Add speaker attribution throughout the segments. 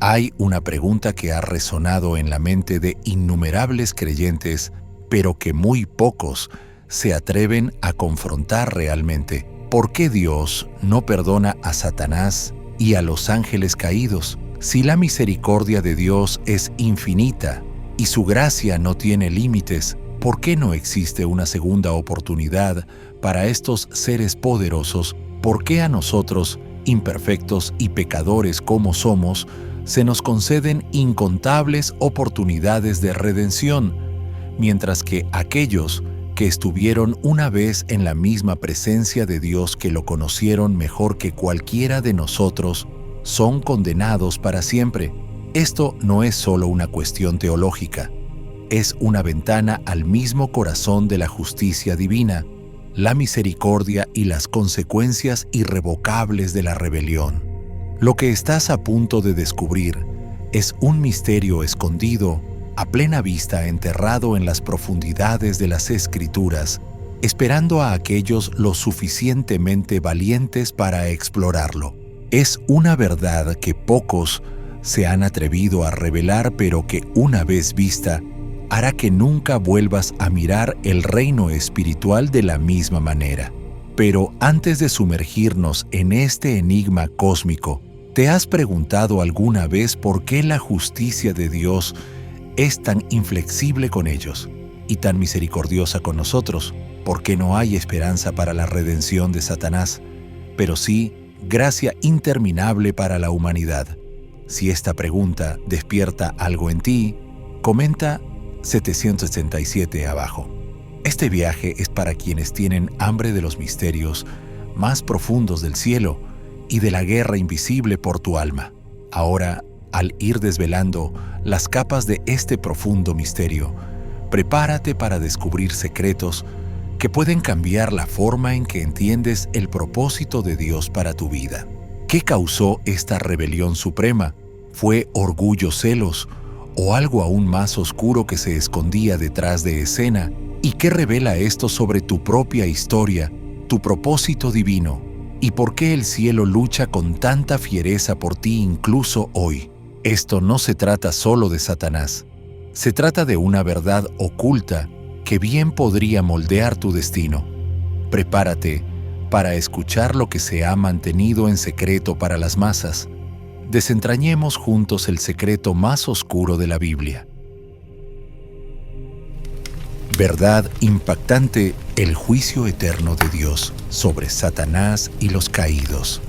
Speaker 1: Hay una pregunta que ha resonado en la mente de innumerables creyentes, pero que muy pocos se atreven a confrontar realmente. ¿Por qué Dios no perdona a Satanás y a los ángeles caídos? Si la misericordia de Dios es infinita y su gracia no tiene límites, ¿por qué no existe una segunda oportunidad para estos seres poderosos? ¿Por qué a nosotros, imperfectos y pecadores como somos, se nos conceden incontables oportunidades de redención, mientras que aquellos que estuvieron una vez en la misma presencia de Dios, que lo conocieron mejor que cualquiera de nosotros, son condenados para siempre? Esto no es solo una cuestión teológica, es una ventana al mismo corazón de la justicia divina, la misericordia y las consecuencias irrevocables de la rebelión. Lo que estás a punto de descubrir es un misterio escondido, a plena vista, enterrado en las profundidades de las Escrituras, esperando a aquellos lo suficientemente valientes para explorarlo. Es una verdad que pocos se han atrevido a revelar, pero que una vez vista, hará que nunca vuelvas a mirar el reino espiritual de la misma manera. Pero antes de sumergirnos en este enigma cósmico, ¿te has preguntado alguna vez por qué la justicia de Dios es tan inflexible con ellos y tan misericordiosa con nosotros? ¿Por qué no hay esperanza para la redención de Satanás, pero sí gracia interminable para la humanidad? Si esta pregunta despierta algo en ti, comenta 767 abajo. Este viaje es para quienes tienen hambre de los misterios más profundos del cielo y de la guerra invisible por tu alma. Ahora, al ir desvelando las capas de este profundo misterio, prepárate para descubrir secretos que pueden cambiar la forma en que entiendes el propósito de Dios para tu vida. ¿Qué causó esta rebelión suprema? ¿Fue orgullo, celos o algo aún más oscuro que se escondía detrás de escena? ¿Y qué revela esto sobre tu propia historia, tu propósito divino? ¿Y por qué el cielo lucha con tanta fiereza por ti incluso hoy? Esto no se trata solo de Satanás. Se trata de una verdad oculta que bien podría moldear tu destino. Prepárate para escuchar lo que se ha mantenido en secreto para las masas. Desentrañemos juntos el secreto más oscuro de la Biblia. Verdad impactante: el juicio eterno de Dios sobre Satanás y los caídos.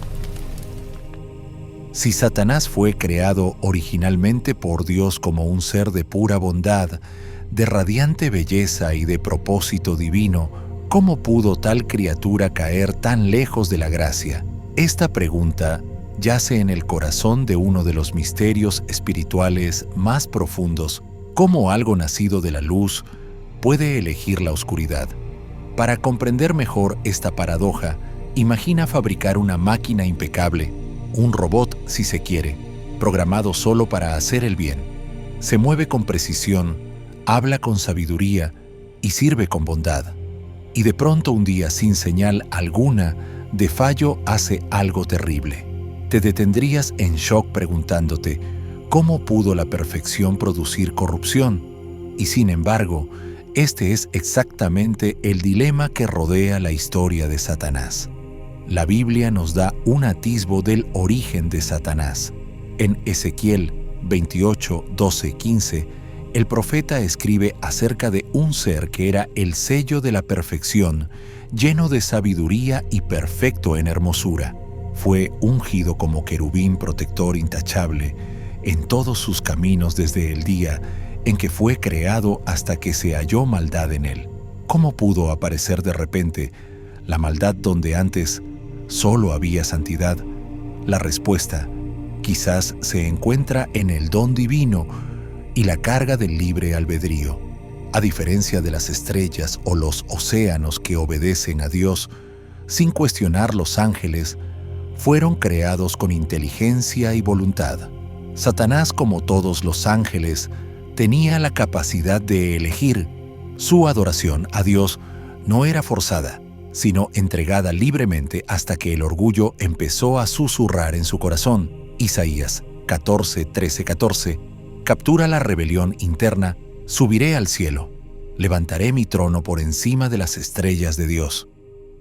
Speaker 1: Si Satanás fue creado originalmente por Dios como un ser de pura bondad, de radiante belleza y de propósito divino, ¿cómo pudo tal criatura caer tan lejos de la gracia? Esta pregunta yace en el corazón de uno de los misterios espirituales más profundos. ¿Cómo algo nacido de la luz puede elegir la oscuridad? Para comprender mejor esta paradoja, imagina fabricar una máquina impecable, un robot si se quiere, programado solo para hacer el bien. Se mueve con precisión, habla con sabiduría y sirve con bondad. Y de pronto un día, sin señal alguna de fallo, hace algo terrible. Te detendrías en shock preguntándote, ¿cómo pudo la perfección producir corrupción? Y sin embargo, este es exactamente el dilema que rodea la historia de Satanás. La Biblia nos da un atisbo del origen de Satanás. En Ezequiel 28, 12, 15, el profeta escribe acerca de un ser que era el sello de la perfección, lleno de sabiduría y perfecto en hermosura. Fue ungido como querubín protector intachable en todos sus caminos desde el día en que fue creado hasta que se halló maldad en él. ¿Cómo pudo aparecer de repente la maldad donde antes solo había santidad? La respuesta quizás se encuentra en el don divino y la carga del libre albedrío. A diferencia de las estrellas o los océanos que obedecen a Dios, sin cuestionar, los ángeles fueron creados con inteligencia y voluntad. Satanás, como todos los ángeles, tenía la capacidad de elegir. Su adoración a Dios no era forzada, sino entregada libremente hasta que el orgullo empezó a susurrar en su corazón. Isaías 14:13-14, captura la rebelión interna: subiré al cielo, levantaré mi trono por encima de las estrellas de Dios,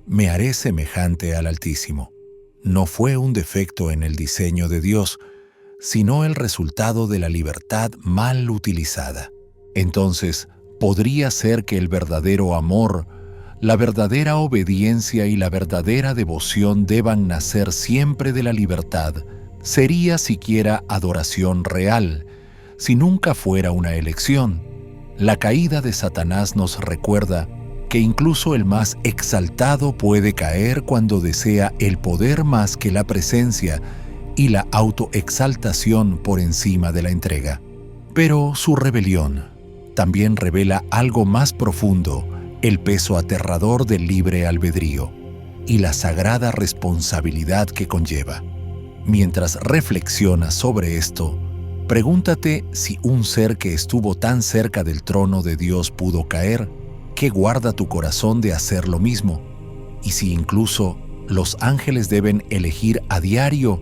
Speaker 1: me haré semejante al Altísimo. No fue un defecto en el diseño de Dios, sino el resultado de la libertad mal utilizada. Entonces, podría ser que el verdadero amor, la verdadera obediencia y la verdadera devoción deban nacer siempre de la libertad. Sería siquiera adoración real, si nunca fuera una elección. La caída de Satanás nos recuerda que incluso el más exaltado puede caer cuando desea el poder más que la presencia y la autoexaltación por encima de la entrega. Pero su rebelión también revela algo más profundo: el peso aterrador del libre albedrío y la sagrada responsabilidad que conlleva. Mientras reflexionas sobre esto, pregúntate si un ser que estuvo tan cerca del trono de Dios pudo caer. ¿Qué guarda tu corazón de hacer lo mismo? Y si incluso los ángeles deben elegir a diario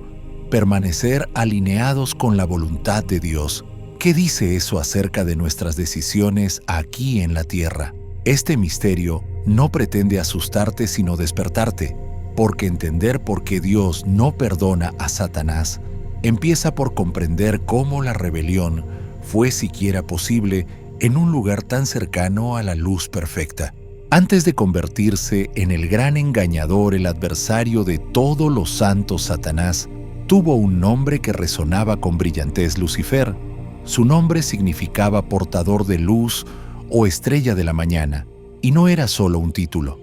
Speaker 1: permanecer alineados con la voluntad de Dios, ¿qué dice eso acerca de nuestras decisiones aquí en la tierra? Este misterio no pretende asustarte sino despertarte, porque entender por qué Dios no perdona a Satanás empieza por comprender cómo la rebelión fue siquiera posible en un lugar tan cercano a la luz perfecta. Antes de convertirse en el gran engañador, el adversario de todos los santos, Satanás tuvo un nombre que resonaba con brillantez: Lucifer. Su nombre significaba portador de luz o estrella de la mañana, y no era solo un título,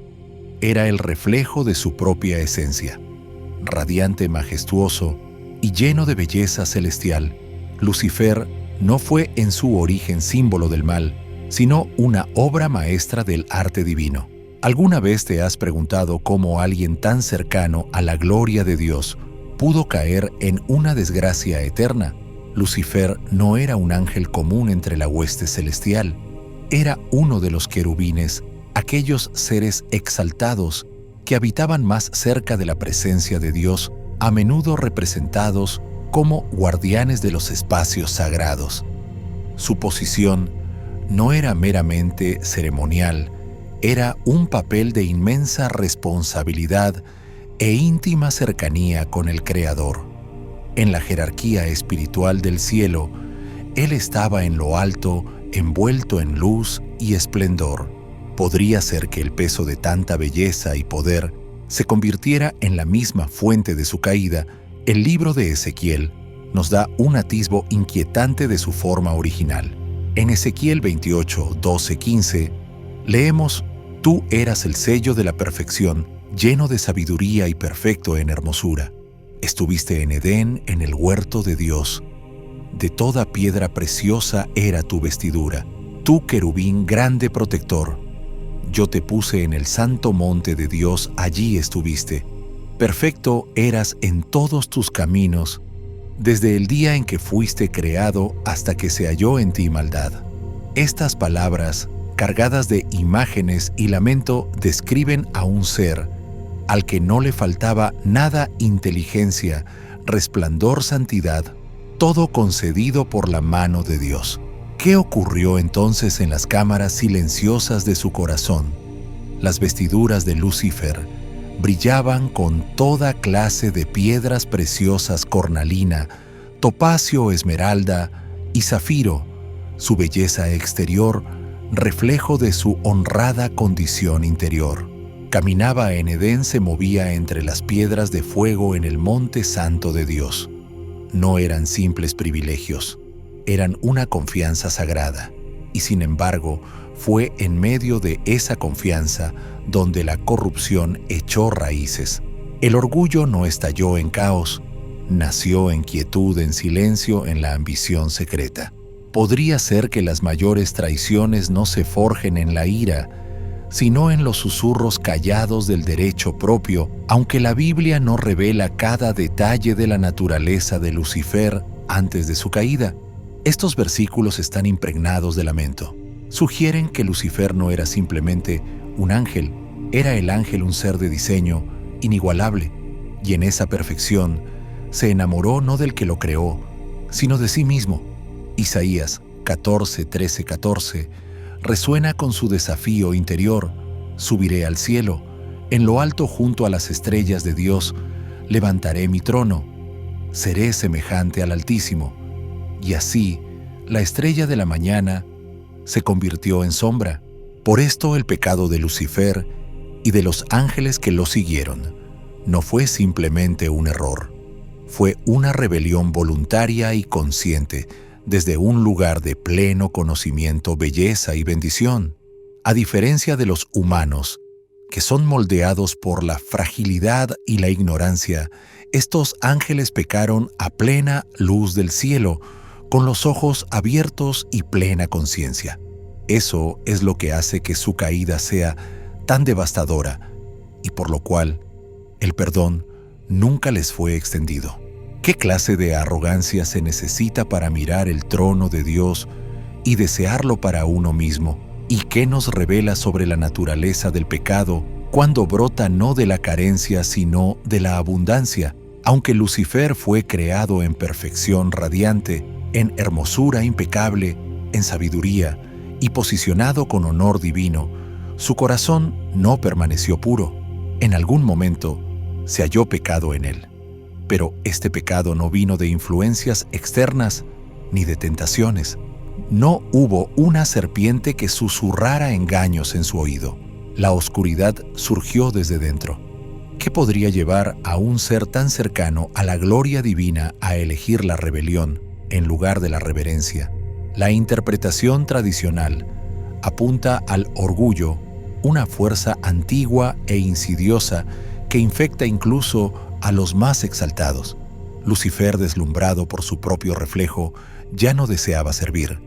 Speaker 1: era el reflejo de su propia esencia. Radiante, majestuoso y lleno de belleza celestial, Lucifer no fue en su origen símbolo del mal, sino una obra maestra del arte divino. ¿Alguna vez te has preguntado cómo alguien tan cercano a la gloria de Dios pudo caer en una desgracia eterna? Lucifer no era un ángel común entre la hueste celestial. Era uno de los querubines, aquellos seres exaltados que habitaban más cerca de la presencia de Dios, a menudo representados como guardianes de los espacios sagrados. Su posición no era meramente ceremonial, era un papel de inmensa responsabilidad e íntima cercanía con el Creador. En la jerarquía espiritual del cielo, Él estaba en lo alto, envuelto en luz y esplendor. Podría ser que el peso de tanta belleza y poder se convirtiera en la misma fuente de su caída. El libro de Ezequiel nos da un atisbo inquietante de su forma original. En Ezequiel 28, 12, 15, leemos: «Tú eras el sello de la perfección, lleno de sabiduría y perfecto en hermosura. Estuviste en Edén, en el huerto de Dios. De toda piedra preciosa era tu vestidura, tú querubín grande protector. Yo te puse en el santo monte de Dios, allí estuviste. Perfecto eras en todos tus caminos, desde el día en que fuiste creado hasta que se halló en ti maldad». Estas palabras, cargadas de imágenes y lamento, describen a un ser al que no le faltaba nada: inteligencia, resplandor, santidad, todo concedido por la mano de Dios. ¿Qué ocurrió entonces en las cámaras silenciosas de su corazón? Las vestiduras de Lucifer brillaban con toda clase de piedras preciosas: cornalina, topacio, esmeralda y zafiro. Su belleza exterior, reflejo de su honrada condición interior. Caminaba en Edén, se movía entre las piedras de fuego en el monte santo de Dios. No eran simples privilegios, eran una confianza sagrada. Y sin embargo, fue en medio de esa confianza donde la corrupción echó raíces. El orgullo no estalló en caos, nació en quietud, en silencio, en la ambición secreta. Podría ser que las mayores traiciones no se forjen en la ira, sino en los susurros callados del derecho propio. Aunque la Biblia no revela cada detalle de la naturaleza de Lucifer antes de su caída, estos versículos están impregnados de lamento. Sugieren que Lucifer no era simplemente un ángel, era el ángel un ser de diseño inigualable, y en esa perfección se enamoró no del que lo creó, sino de sí mismo. Isaías 14:13-14 resuena con su desafío interior: subiré al cielo, en lo alto junto a las estrellas de Dios, levantaré mi trono, seré semejante al Altísimo. Y así, la estrella de la mañana se convirtió en sombra. Por esto el pecado de Lucifer y de los ángeles que lo siguieron no fue simplemente un error, fue una rebelión voluntaria y consciente desde un lugar de pleno conocimiento, belleza y bendición. A diferencia de los humanos, que son moldeados por la fragilidad y la ignorancia, estos ángeles pecaron a plena luz del cielo, con los ojos abiertos y plena conciencia. Eso es lo que hace que su caída sea tan devastadora y por lo cual el perdón nunca les fue extendido. ¿Qué clase de arrogancia se necesita para mirar el trono de Dios y desearlo para uno mismo? ¿Y qué nos revela sobre la naturaleza del pecado cuando brota no de la carencia sino de la abundancia? Aunque Lucifer fue creado en perfección radiante, en hermosura impecable, en sabiduría y posicionado con honor divino, su corazón no permaneció puro. En algún momento se halló pecado en él. Pero este pecado no vino de influencias externas ni de tentaciones. No hubo una serpiente que susurrara engaños en su oído. La oscuridad surgió desde dentro. ¿Qué podría llevar a un ser tan cercano a la gloria divina a elegir la rebelión en lugar de la reverencia? La interpretación tradicional apunta al orgullo, una fuerza antigua e insidiosa que infecta incluso a los más exaltados. Lucifer, deslumbrado por su propio reflejo, ya no deseaba servir.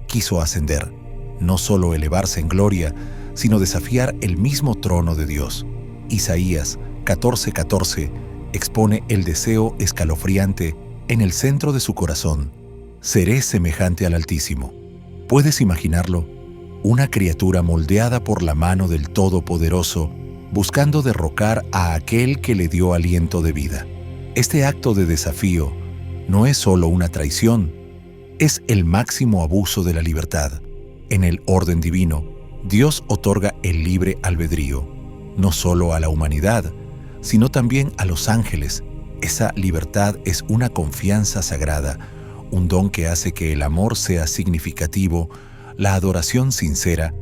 Speaker 1: Quiso ascender, no solo elevarse en gloria, sino desafiar el mismo trono de Dios. Isaías 14:14 expone el deseo escalofriante en el centro de su corazón: seré semejante al Altísimo. ¿Puedes imaginarlo? Una criatura moldeada por la mano del Todopoderoso, buscando derrocar a aquel que le dio aliento de vida. Este acto de desafío no es solo una traición, es el máximo abuso de la libertad. En el orden divino, Dios otorga el libre albedrío, no solo a la humanidad, sino también a los ángeles. Esa libertad es una confianza sagrada, un don que hace que el amor sea significativo, la adoración sincera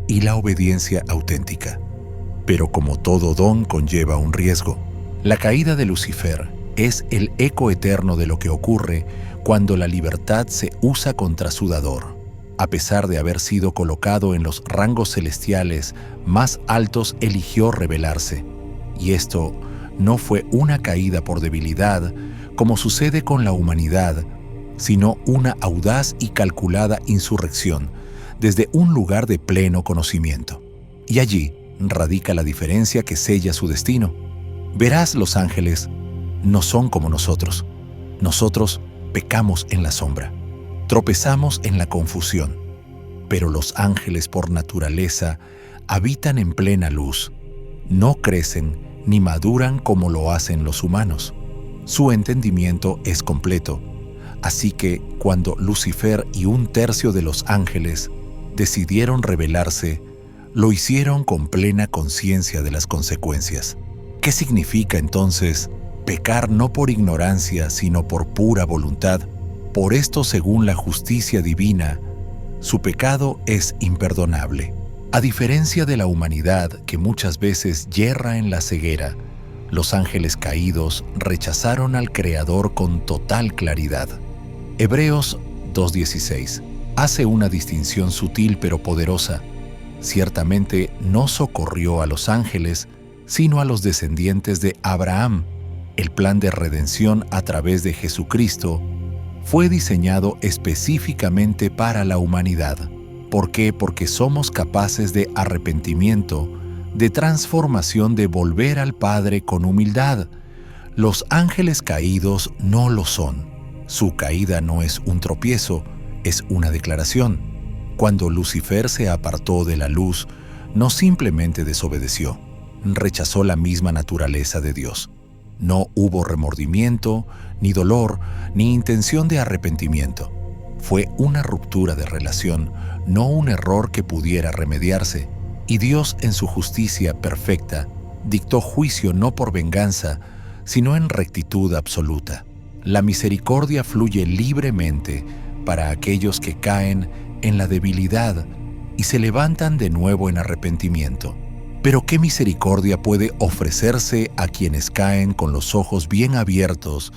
Speaker 1: y la obediencia auténtica. Pero como todo don conlleva un riesgo, la caída de Lucifer es el eco eterno de lo que ocurre cuando la libertad se usa contra su dador. A pesar de haber sido colocado en los rangos celestiales más altos, eligió rebelarse. Y esto no fue una caída por debilidad, como sucede con la humanidad, sino una audaz y calculada insurrección desde un lugar de pleno conocimiento. Y allí radica la diferencia que sella su destino. Verás, los ángeles no son como nosotros. Nosotros pecamos en la sombra, tropezamos en la confusión, pero los ángeles por naturaleza habitan en plena luz, no crecen ni maduran como lo hacen los humanos. Su entendimiento es completo, así que cuando Lucifer y un tercio de los ángeles decidieron rebelarse, lo hicieron con plena conciencia de las consecuencias. ¿Qué significa entonces pecar no por ignorancia, sino por pura voluntad? Por esto, según la justicia divina, su pecado es imperdonable. A diferencia de la humanidad, que muchas veces yerra en la ceguera, los ángeles caídos rechazaron al Creador con total claridad. Hebreos 2:16 hace una distinción sutil pero poderosa. Ciertamente no socorrió a los ángeles, sino a los descendientes de Abraham. El plan de redención a través de Jesucristo fue diseñado específicamente para la humanidad. ¿Por qué? Porque somos capaces de arrepentimiento, de transformación, de volver al Padre con humildad. Los ángeles caídos no lo son. Su caída no es un tropiezo, es una declaración. Cuando Lucifer se apartó de la luz, no simplemente desobedeció, rechazó la misma naturaleza de Dios. No hubo remordimiento, ni dolor, ni intención de arrepentimiento. Fue una ruptura de relación, no un error que pudiera remediarse, y Dios en su justicia perfecta dictó juicio no por venganza, sino en rectitud absoluta. La misericordia fluye libremente para aquellos que caen en la debilidad y se levantan de nuevo en arrepentimiento. Pero ¿qué misericordia puede ofrecerse a quienes caen con los ojos bien abiertos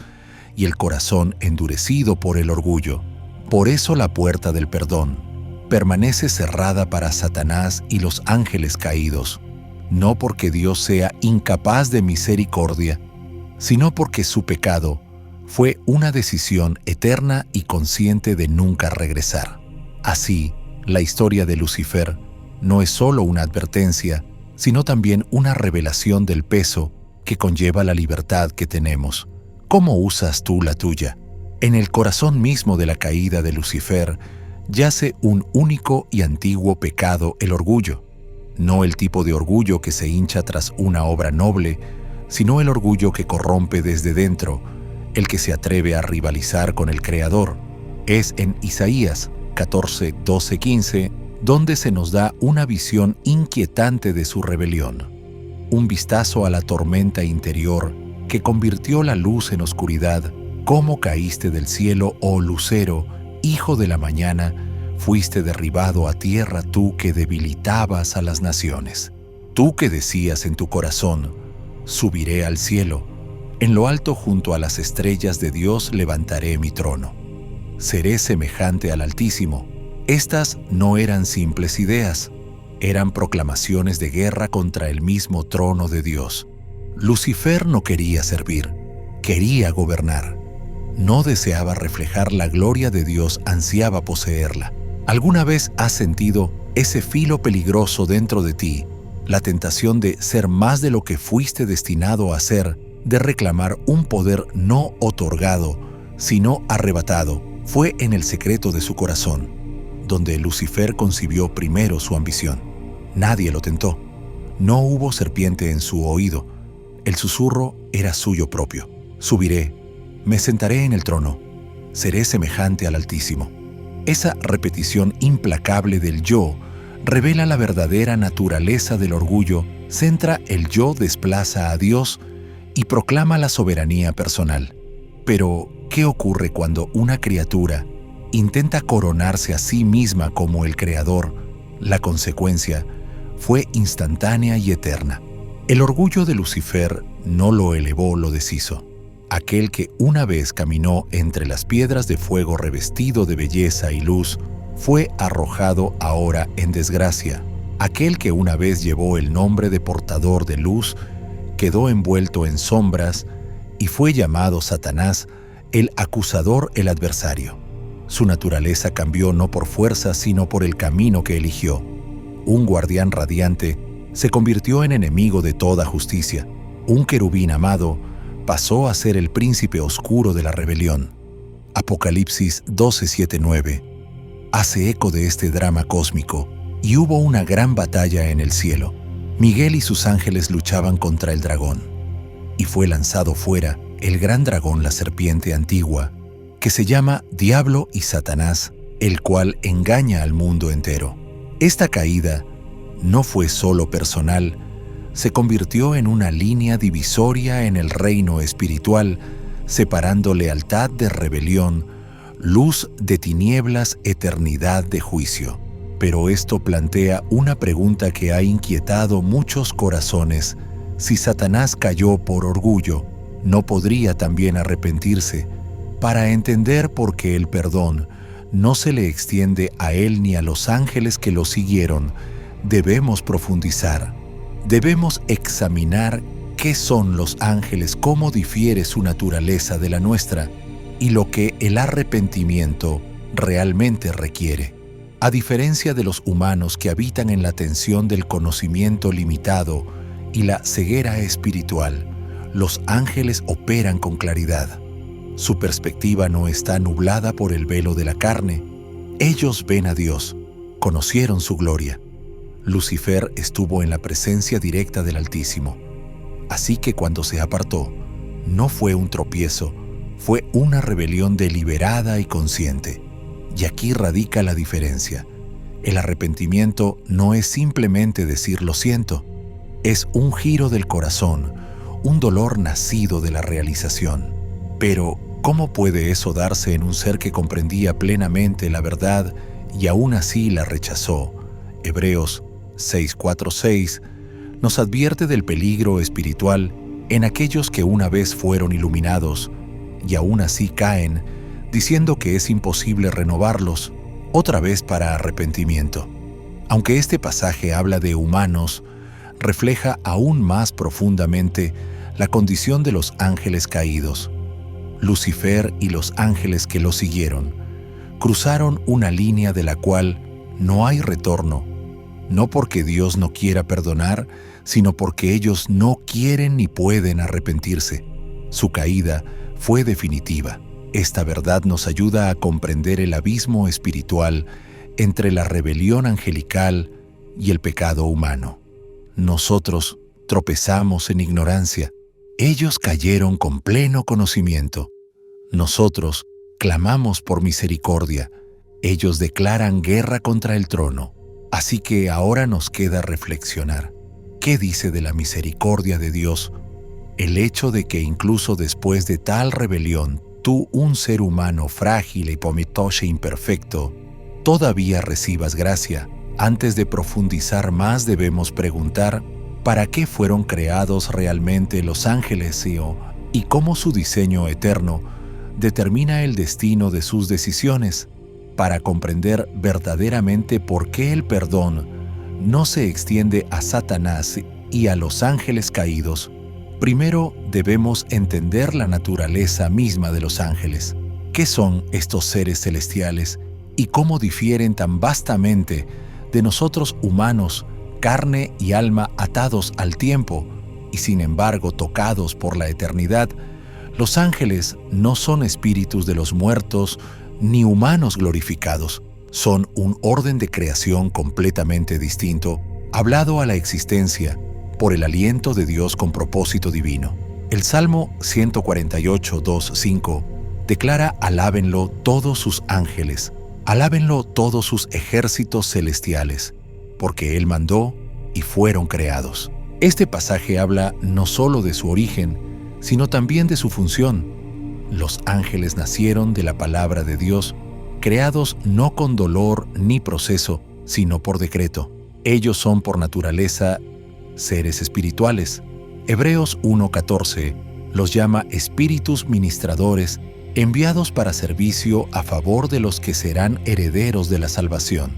Speaker 1: y el corazón endurecido por el orgullo? Por eso la puerta del perdón permanece cerrada para Satanás y los ángeles caídos, no porque Dios sea incapaz de misericordia, sino porque su pecado fue una decisión eterna y consciente de nunca regresar. Así, la historia de Lucifer no es solo una advertencia, sino también una revelación del peso que conlleva la libertad que tenemos. ¿Cómo usas tú la tuya? En el corazón mismo de la caída de Lucifer yace un único y antiguo pecado, el orgullo. No el tipo de orgullo que se hincha tras una obra noble, sino el orgullo que corrompe desde dentro, el que se atreve a rivalizar con el Creador. Es en Isaías 14, 12, 15, donde se nos da una visión inquietante de su rebelión. Un vistazo a la tormenta interior que convirtió la luz en oscuridad. ¿Cómo caíste del cielo, oh lucero, hijo de la mañana? Fuiste derribado a tierra tú que debilitabas a las naciones. Tú que decías en tu corazón, subiré al cielo. En lo alto junto a las estrellas de Dios levantaré mi trono. Seré semejante al Altísimo. Estas no eran simples ideas, eran proclamaciones de guerra contra el mismo trono de Dios. Lucifer no quería servir, quería gobernar. No deseaba reflejar la gloria de Dios, ansiaba poseerla. ¿Alguna vez has sentido ese filo peligroso dentro de ti, la tentación de ser más de lo que fuiste destinado a ser, de reclamar un poder no otorgado, sino arrebatado? Fue en el secreto de su corazón, donde Lucifer concibió primero su ambición. Nadie lo tentó. No hubo serpiente en su oído. El susurro era suyo propio. Subiré, me sentaré en el trono, seré semejante al Altísimo. Esa repetición implacable del yo revela la verdadera naturaleza del orgullo, centra el yo, desplaza a Dios y proclama la soberanía personal. Pero, ¿qué ocurre cuando una criatura intenta coronarse a sí misma como el Creador? La consecuencia fue instantánea y eterna. El orgullo de Lucifer no lo elevó, lo deshizo. Aquel que una vez caminó entre las piedras de fuego revestido de belleza y luz, fue arrojado ahora en desgracia. Aquel que una vez llevó el nombre de portador de luz, quedó envuelto en sombras y fue llamado Satanás, el acusador, el adversario. Su naturaleza cambió no por fuerza, sino por el camino que eligió. Un guardián radiante se convirtió en enemigo de toda justicia. Un querubín amado pasó a ser el príncipe oscuro de la rebelión. Apocalipsis 12, 7, 9 hace eco de este drama cósmico, y hubo una gran batalla en el cielo. Miguel y sus ángeles luchaban contra el dragón, y fue lanzado fuera el gran dragón, la serpiente antigua, que se llama Diablo y Satanás, el cual engaña al mundo entero. Esta caída no fue solo personal, se convirtió en una línea divisoria en el reino espiritual, separando lealtad de rebelión, luz de tinieblas, eternidad de juicio. Pero esto plantea una pregunta que ha inquietado muchos corazones. Si Satanás cayó por orgullo, ¿no podría también arrepentirse? Para entender por qué el perdón no se le extiende a él ni a los ángeles que lo siguieron, debemos profundizar. Debemos examinar qué son los ángeles, cómo difiere su naturaleza de la nuestra y lo que el arrepentimiento realmente requiere. A diferencia de los humanos que habitan en la tensión del conocimiento limitado y la ceguera espiritual, los ángeles operan con claridad. Su perspectiva no está nublada por el velo de la carne. Ellos ven a Dios, conocieron su gloria. Lucifer estuvo en la presencia directa del Altísimo. Así que cuando se apartó, no fue un tropiezo, fue una rebelión deliberada y consciente. Y aquí radica la diferencia. El arrepentimiento no es simplemente decir lo siento, es un giro del corazón, un dolor nacido de la realización. Pero, ¿cómo puede eso darse en un ser que comprendía plenamente la verdad y aún así la rechazó? Hebreos 6:4-6 nos advierte del peligro espiritual en aquellos que una vez fueron iluminados y aún así caen, diciendo que es imposible renovarlos otra vez para arrepentimiento. Aunque este pasaje habla de humanos, refleja aún más profundamente la condición de los ángeles caídos. Lucifer y los ángeles que lo siguieron cruzaron una línea de la cual no hay retorno, no porque Dios no quiera perdonar, sino porque ellos no quieren ni pueden arrepentirse. Su caída fue definitiva. Esta verdad nos ayuda a comprender el abismo espiritual entre la rebelión angelical y el pecado humano. Nosotros tropezamos en ignorancia. Ellos cayeron con pleno conocimiento. Nosotros clamamos por misericordia. Ellos declaran guerra contra el trono. Así que ahora nos queda reflexionar. ¿Qué dice de la misericordia de Dios? El hecho de que incluso después de tal rebelión, tú, un ser humano frágil y pomitoche imperfecto, todavía recibas gracia. Antes de profundizar más debemos preguntar ¿para qué fueron creados realmente los ángeles y cómo su diseño eterno determina el destino de sus decisiones? Para comprender verdaderamente por qué el perdón no se extiende a Satanás y a los ángeles caídos, primero debemos entender la naturaleza misma de los ángeles. ¿Qué son estos seres celestiales y cómo difieren tan vastamente de nosotros humanos, carne y alma atados al tiempo y sin embargo tocados por la eternidad? Los ángeles no son espíritus de los muertos ni humanos glorificados. Son un orden de creación completamente distinto, hablado a la existencia por el aliento de Dios con propósito divino. El Salmo 148:2-5 declara: alábenlo todos sus ángeles, alábenlo todos sus ejércitos celestiales, porque Él mandó y fueron creados. Este pasaje habla no solo de su origen, sino también de su función. Los ángeles nacieron de la palabra de Dios, creados no con dolor ni proceso, sino por decreto. Ellos son por naturaleza seres espirituales. Hebreos 1:14 los llama espíritus ministradores, enviados para servicio a favor de los que serán herederos de la salvación.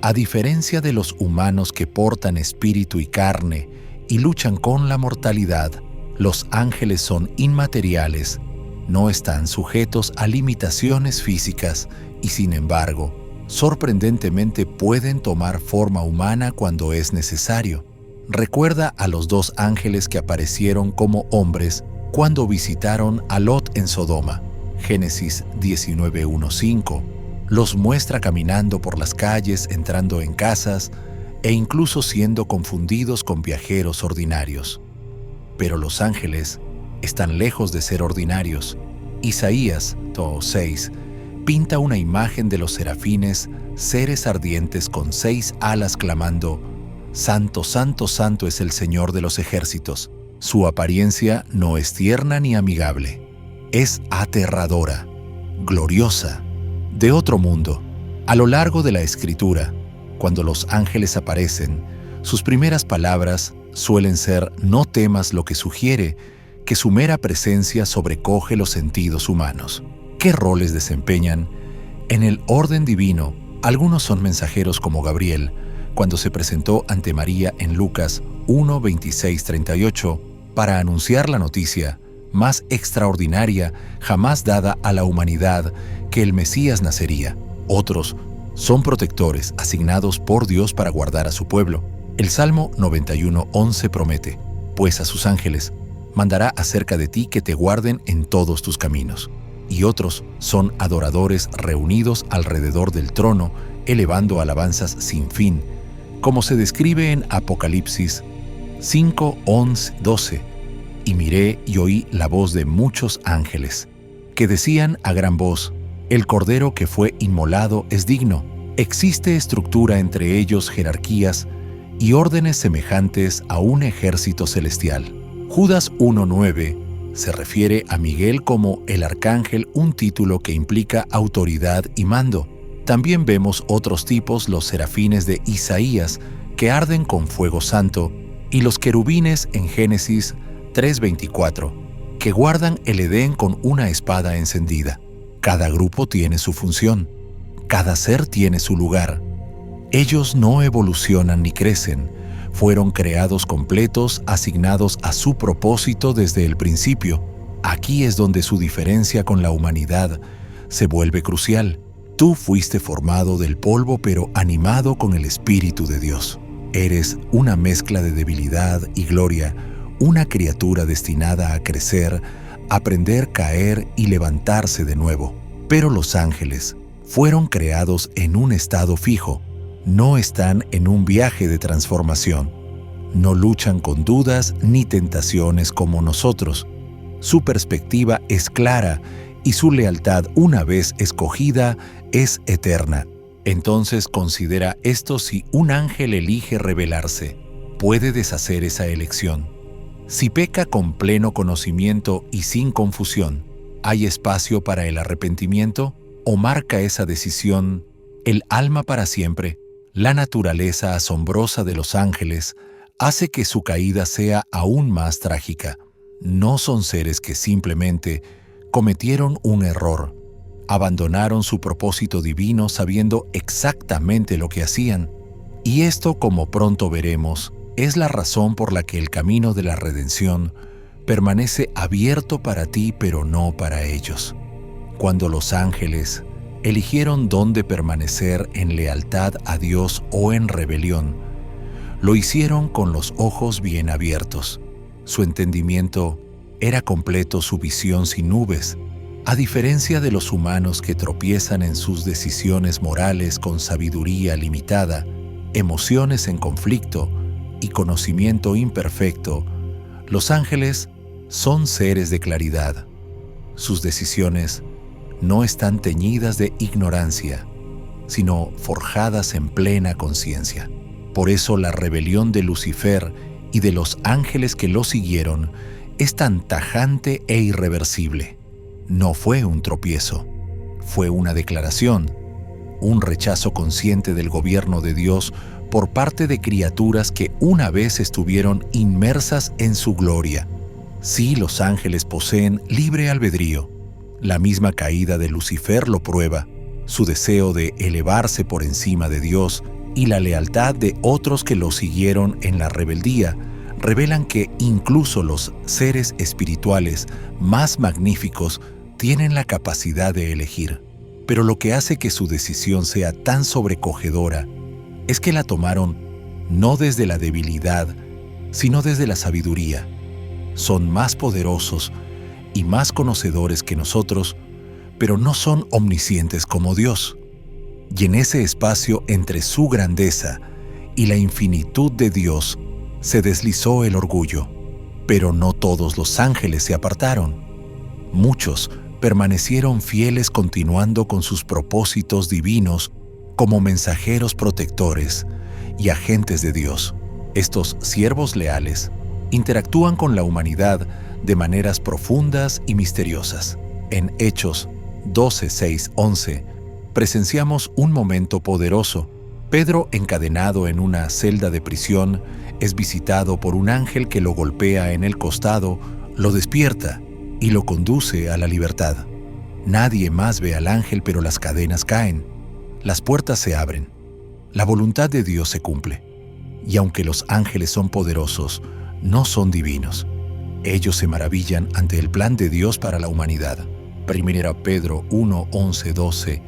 Speaker 1: A diferencia de los humanos que portan espíritu y carne y luchan con la mortalidad, los ángeles son inmateriales, no están sujetos a limitaciones físicas y, sin embargo, sorprendentemente pueden tomar forma humana cuando es necesario. Recuerda a los dos ángeles que aparecieron como hombres cuando visitaron a Lot en Sodoma. Génesis 19:1-5. Los muestra caminando por las calles, entrando en casas e incluso siendo confundidos con viajeros ordinarios. Pero los ángeles están lejos de ser ordinarios. Isaías 6 pinta una imagen de los serafines, seres ardientes con 6 alas clamando: Santo, Santo, Santo es el Señor de los ejércitos. Su apariencia no es tierna ni amigable. Es aterradora, gloriosa, de otro mundo. A lo largo de la Escritura, cuando los ángeles aparecen, sus primeras palabras suelen ser: no temas, lo que sugiere que su mera presencia sobrecoge los sentidos humanos. ¿Qué roles desempeñan? En el orden divino, algunos son mensajeros como Gabriel, cuando se presentó ante María en Lucas 1:26-38 para anunciar la noticia más extraordinaria jamás dada a la humanidad, que el Mesías nacería. Otros son protectores asignados por Dios para guardar a su pueblo. El Salmo 91:11 promete: pues a sus ángeles mandará acerca de ti que te guarden en todos tus caminos. Y otros son adoradores reunidos alrededor del trono, elevando alabanzas sin fin, como se describe en Apocalipsis 5:11-12. Y miré y oí la voz de muchos ángeles, que decían a gran voz: el Cordero que fue inmolado es digno. Existe estructura entre ellos, jerarquías y órdenes semejantes a un ejército celestial. Judas 1:9 se refiere a Miguel como el arcángel, un título que implica autoridad y mando. También vemos otros tipos, los serafines de Isaías, que arden con fuego santo, y los querubines en Génesis 3:24, que guardan el Edén con una espada encendida. Cada grupo tiene su función, cada ser tiene su lugar. Ellos no evolucionan ni crecen, fueron creados completos, asignados a su propósito desde el principio. Aquí es donde su diferencia con la humanidad se vuelve crucial. Tú fuiste formado del polvo, pero animado con el Espíritu de Dios. Eres una mezcla de debilidad y gloria, una criatura destinada a crecer, aprender, caer y levantarse de nuevo. Pero los ángeles fueron creados en un estado fijo. No están en un viaje de transformación. No luchan con dudas ni tentaciones como nosotros. Su perspectiva es clara y su lealtad, una vez escogida, es eterna. Entonces considera esto: si un ángel elige rebelarse, puede deshacer esa elección. Si peca con pleno conocimiento y sin confusión, ¿hay espacio para el arrepentimiento o marca esa decisión el alma para siempre? La naturaleza asombrosa de los ángeles hace que su caída sea aún más trágica. No son seres que simplemente cometieron un error, abandonaron su propósito divino sabiendo exactamente lo que hacían. Y esto, como pronto veremos, es la razón por la que el camino de la redención permanece abierto para ti, pero no para ellos. Cuando los ángeles eligieron dónde permanecer, en lealtad a Dios o en rebelión, lo hicieron con los ojos bien abiertos. Su entendimiento era completo, su visión sin nubes. A diferencia de los humanos que tropiezan en sus decisiones morales con sabiduría limitada, emociones en conflicto y conocimiento imperfecto, los ángeles son seres de claridad. Sus decisiones no están teñidas de ignorancia, sino forjadas en plena conciencia. Por eso la rebelión de Lucifer y de los ángeles que lo siguieron es tan tajante e irreversible. No fue un tropiezo, fue una declaración, un rechazo consciente del gobierno de Dios por parte de criaturas que una vez estuvieron inmersas en su gloria. Sí, los ángeles poseen libre albedrío. La misma caída de Lucifer lo prueba. Su deseo de elevarse por encima de Dios y la lealtad de otros que lo siguieron en la rebeldía revelan que incluso los seres espirituales más magníficos tienen la capacidad de elegir. Pero lo que hace que su decisión sea tan sobrecogedora es que la tomaron no desde la debilidad, sino desde la sabiduría. Son más poderosos y más conocedores que nosotros, pero no son omniscientes como Dios. Y en ese espacio entre su grandeza y la infinitud de Dios se deslizó el orgullo. Pero no todos los ángeles se apartaron. Muchos permanecieron fieles, continuando con sus propósitos divinos como mensajeros protectores y agentes de Dios. Estos siervos leales interactúan con la humanidad de maneras profundas y misteriosas. En Hechos 12, 6, 11, presenciamos un momento poderoso. Pedro, encadenado en una celda de prisión, es visitado por un ángel que lo golpea en el costado, lo despierta y lo conduce a la libertad. Nadie más ve al ángel, pero las cadenas caen, las puertas se abren, la voluntad de Dios se cumple. Y aunque los ángeles son poderosos, no son divinos. Ellos se maravillan ante el plan de Dios para la humanidad. Primera Pedro 1, 11, 12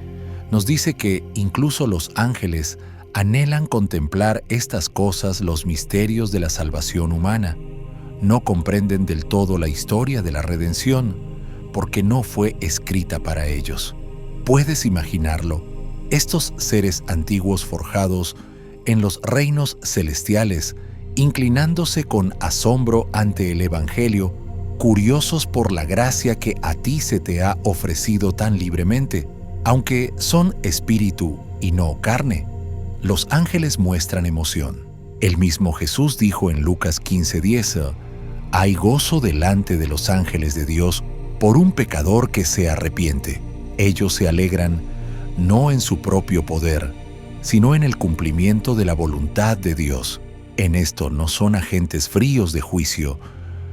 Speaker 1: nos dice que incluso los ángeles anhelan contemplar estas cosas, los misterios de la salvación humana. No comprenden del todo la historia de la redención, porque no fue escrita para ellos. ¿Puedes imaginarlo? Estos seres antiguos forjados en los reinos celestiales, inclinándose con asombro ante el Evangelio, curiosos por la gracia que a ti se te ha ofrecido tan libremente, aunque son espíritu y no carne. Los ángeles muestran emoción. El mismo Jesús dijo en Lucas 15:10, «Hay gozo delante de los ángeles de Dios por un pecador que se arrepiente. Ellos se alegran no en su propio poder, sino en el cumplimiento de la voluntad de Dios. En esto no son agentes fríos de juicio,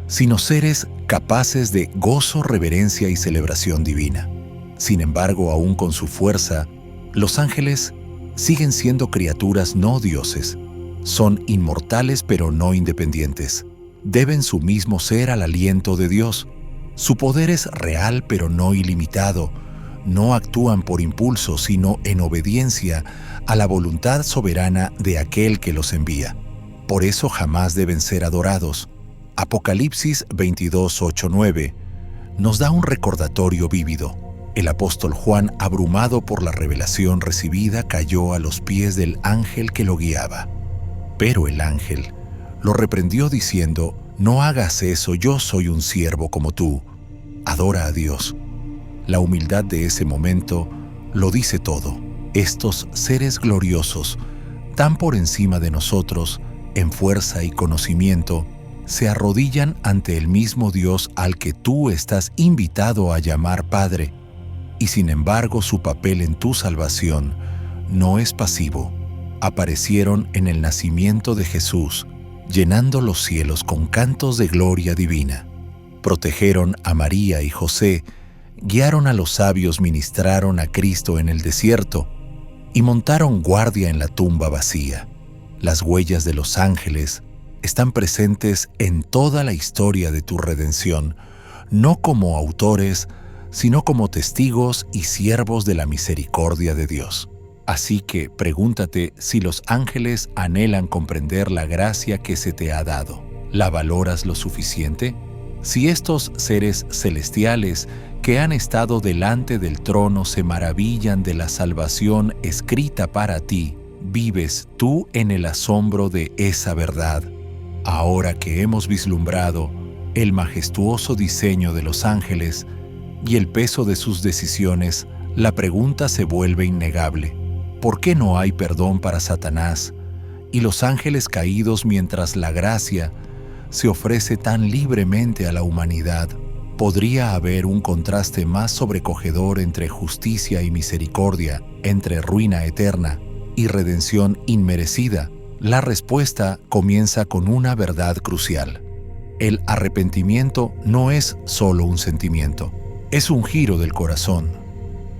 Speaker 1: sino seres capaces de gozo, reverencia y celebración divina. Sin embargo, aún con su fuerza, los ángeles siguen siendo criaturas no dioses. Son inmortales pero no independientes. Deben su mismo ser al aliento de Dios. Su poder es real pero no ilimitado. No actúan por impulso, sino en obediencia a la voluntad soberana de aquel que los envía. Por eso jamás deben ser adorados. Apocalipsis 22:8-9 nos da un recordatorio vívido. El apóstol Juan, abrumado por la revelación recibida, cayó a los pies del ángel que lo guiaba. Pero el ángel lo reprendió diciendo, «No hagas eso, yo soy un siervo como tú. Adora a Dios». La humildad de ese momento lo dice todo. Estos seres gloriosos, tan por encima de nosotros, en fuerza y conocimiento, se arrodillan ante el mismo Dios al que tú estás invitado a llamar Padre. Y sin embargo, su papel en tu salvación no es pasivo. Aparecieron en el nacimiento de Jesús, llenando los cielos con cantos de gloria divina. Protegieron a María y José, guiaron a los sabios, ministraron a Cristo en el desierto y montaron guardia en la tumba vacía. Las huellas de los ángeles están presentes en toda la historia de tu redención, no como autores, sino como testigos y siervos de la misericordia de Dios. Así que pregúntate si los ángeles anhelan comprender la gracia que se te ha dado. ¿La valoras lo suficiente? Si estos seres celestiales que han estado delante del trono se maravillan de la salvación escrita para ti, ¿vives tú en el asombro de esa verdad? Ahora que hemos vislumbrado el majestuoso diseño de los ángeles y el peso de sus decisiones, la pregunta se vuelve innegable. ¿Por qué no hay perdón para Satanás y los ángeles caídos mientras la gracia se ofrece tan libremente a la humanidad? ¿Podría haber un contraste más sobrecogedor entre justicia y misericordia, entre ruina eterna y redención inmerecida? La respuesta comienza con una verdad crucial. El arrepentimiento no es solo un sentimiento, es un giro del corazón,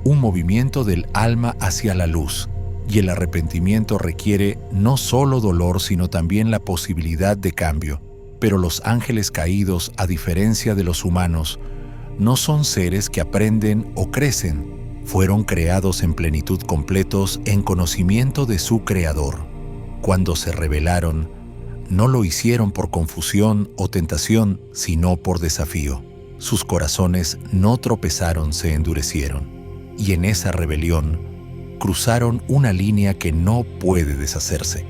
Speaker 1: un movimiento del alma hacia la luz. Y el arrepentimiento requiere no solo dolor, sino también la posibilidad de cambio. Pero los ángeles caídos, a diferencia de los humanos, no son seres que aprenden o crecen. Fueron creados en plenitud, completos en conocimiento de su Creador. Cuando se rebelaron, no lo hicieron por confusión o tentación, sino por desafío. Sus corazones no tropezaron, se endurecieron. Y en esa rebelión, cruzaron una línea que no puede deshacerse.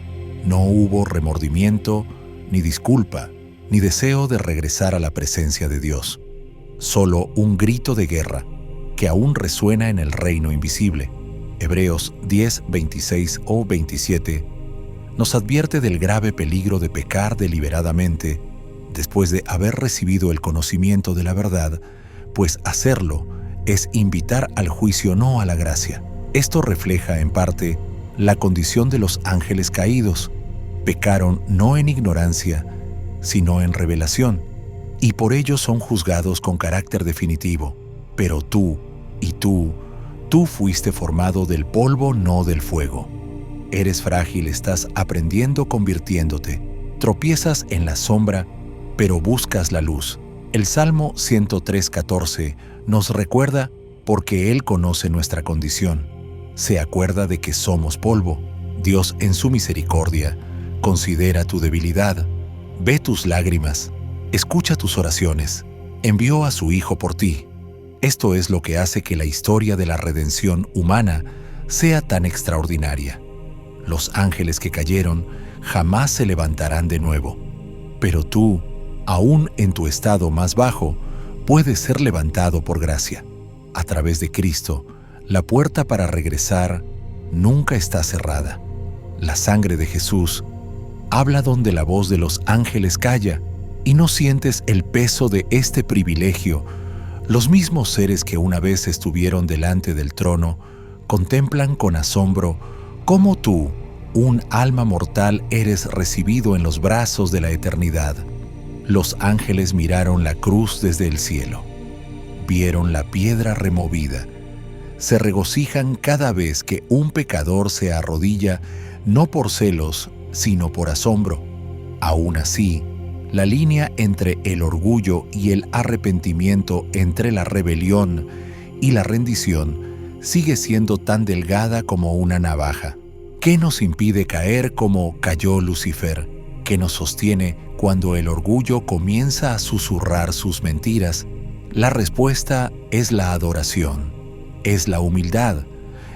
Speaker 1: No hubo remordimiento, ni disculpa, ni deseo de regresar a la presencia de Dios. Solo un grito de guerra que aún resuena en el reino invisible. Hebreos 10, 26 o 27 nos advierte del grave peligro de pecar deliberadamente después de haber recibido el conocimiento de la verdad, pues hacerlo es invitar al juicio, no a la gracia. Esto refleja en parte la condición de los ángeles caídos. Pecaron no en ignorancia, sino en revelación, y por ello son juzgados con carácter definitivo. Pero tú fuiste formado del polvo, no del fuego. Eres frágil, estás aprendiendo, convirtiéndote. Tropiezas en la sombra, pero buscas la luz. El Salmo 103:14 nos recuerda porque Él conoce nuestra condición. Se acuerda de que somos polvo. Dios, en su misericordia, considera tu debilidad, ve tus lágrimas, escucha tus oraciones, envió a su Hijo por ti. Esto es lo que hace que la historia de la redención humana sea tan extraordinaria. Los ángeles que cayeron jamás se levantarán de nuevo, pero tú Aún en tu estado más bajo, puedes ser levantado por gracia. A través de Cristo, la puerta para regresar nunca está cerrada. La sangre de Jesús habla donde la voz de los ángeles calla, y no sientes el peso de este privilegio. Los mismos seres que una vez estuvieron delante del trono contemplan con asombro cómo tú, un alma mortal, eres recibido en los brazos de la eternidad. Los ángeles miraron la cruz desde el cielo, vieron la piedra removida, se regocijan cada vez que un pecador se arrodilla, no por celos, sino por asombro. Aún así, la línea entre el orgullo y el arrepentimiento, entre la rebelión y la rendición, sigue siendo tan delgada como una navaja. ¿Qué nos impide caer como cayó Lucifer? ¿Qué nos sostiene cuando el orgullo comienza a susurrar sus mentiras? La respuesta es la adoración, es la humildad,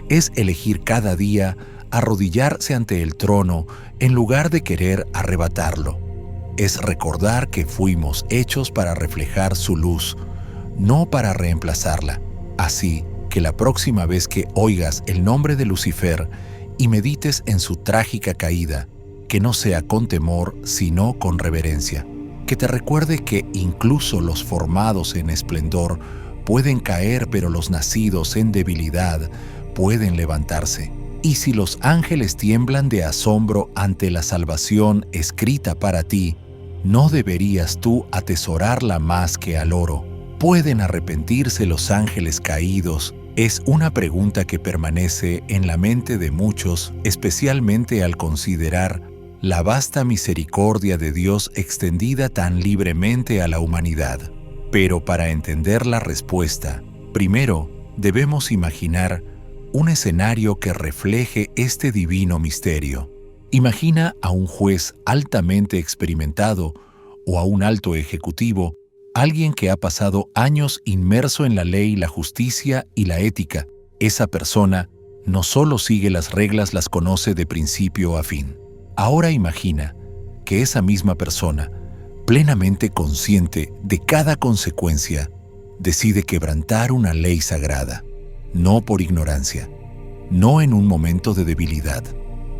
Speaker 1: es elegir cada día arrodillarse ante el trono en lugar de querer arrebatarlo. Es recordar que fuimos hechos para reflejar su luz, no para reemplazarla. Así que la próxima vez que oigas el nombre de Lucifer y medites en su trágica caída, que no sea con temor, sino con reverencia. Que te recuerde que incluso los formados en esplendor pueden caer, pero los nacidos en debilidad pueden levantarse. Y si los ángeles tiemblan de asombro ante la salvación escrita para ti, ¿no deberías tú atesorarla más que al oro? ¿Pueden arrepentirse los ángeles caídos? Es una pregunta que permanece en la mente de muchos, especialmente al considerar la vasta misericordia de Dios extendida tan libremente a la humanidad. Pero para entender la respuesta, primero debemos imaginar un escenario que refleje este divino misterio. Imagina a un juez altamente experimentado o a un alto ejecutivo, alguien que ha pasado años inmerso en la ley, la justicia y la ética. Esa persona no solo sigue las reglas, las conoce de principio a fin. Ahora imagina que esa misma persona, plenamente consciente de cada consecuencia, decide quebrantar una ley sagrada, no por ignorancia, no en un momento de debilidad,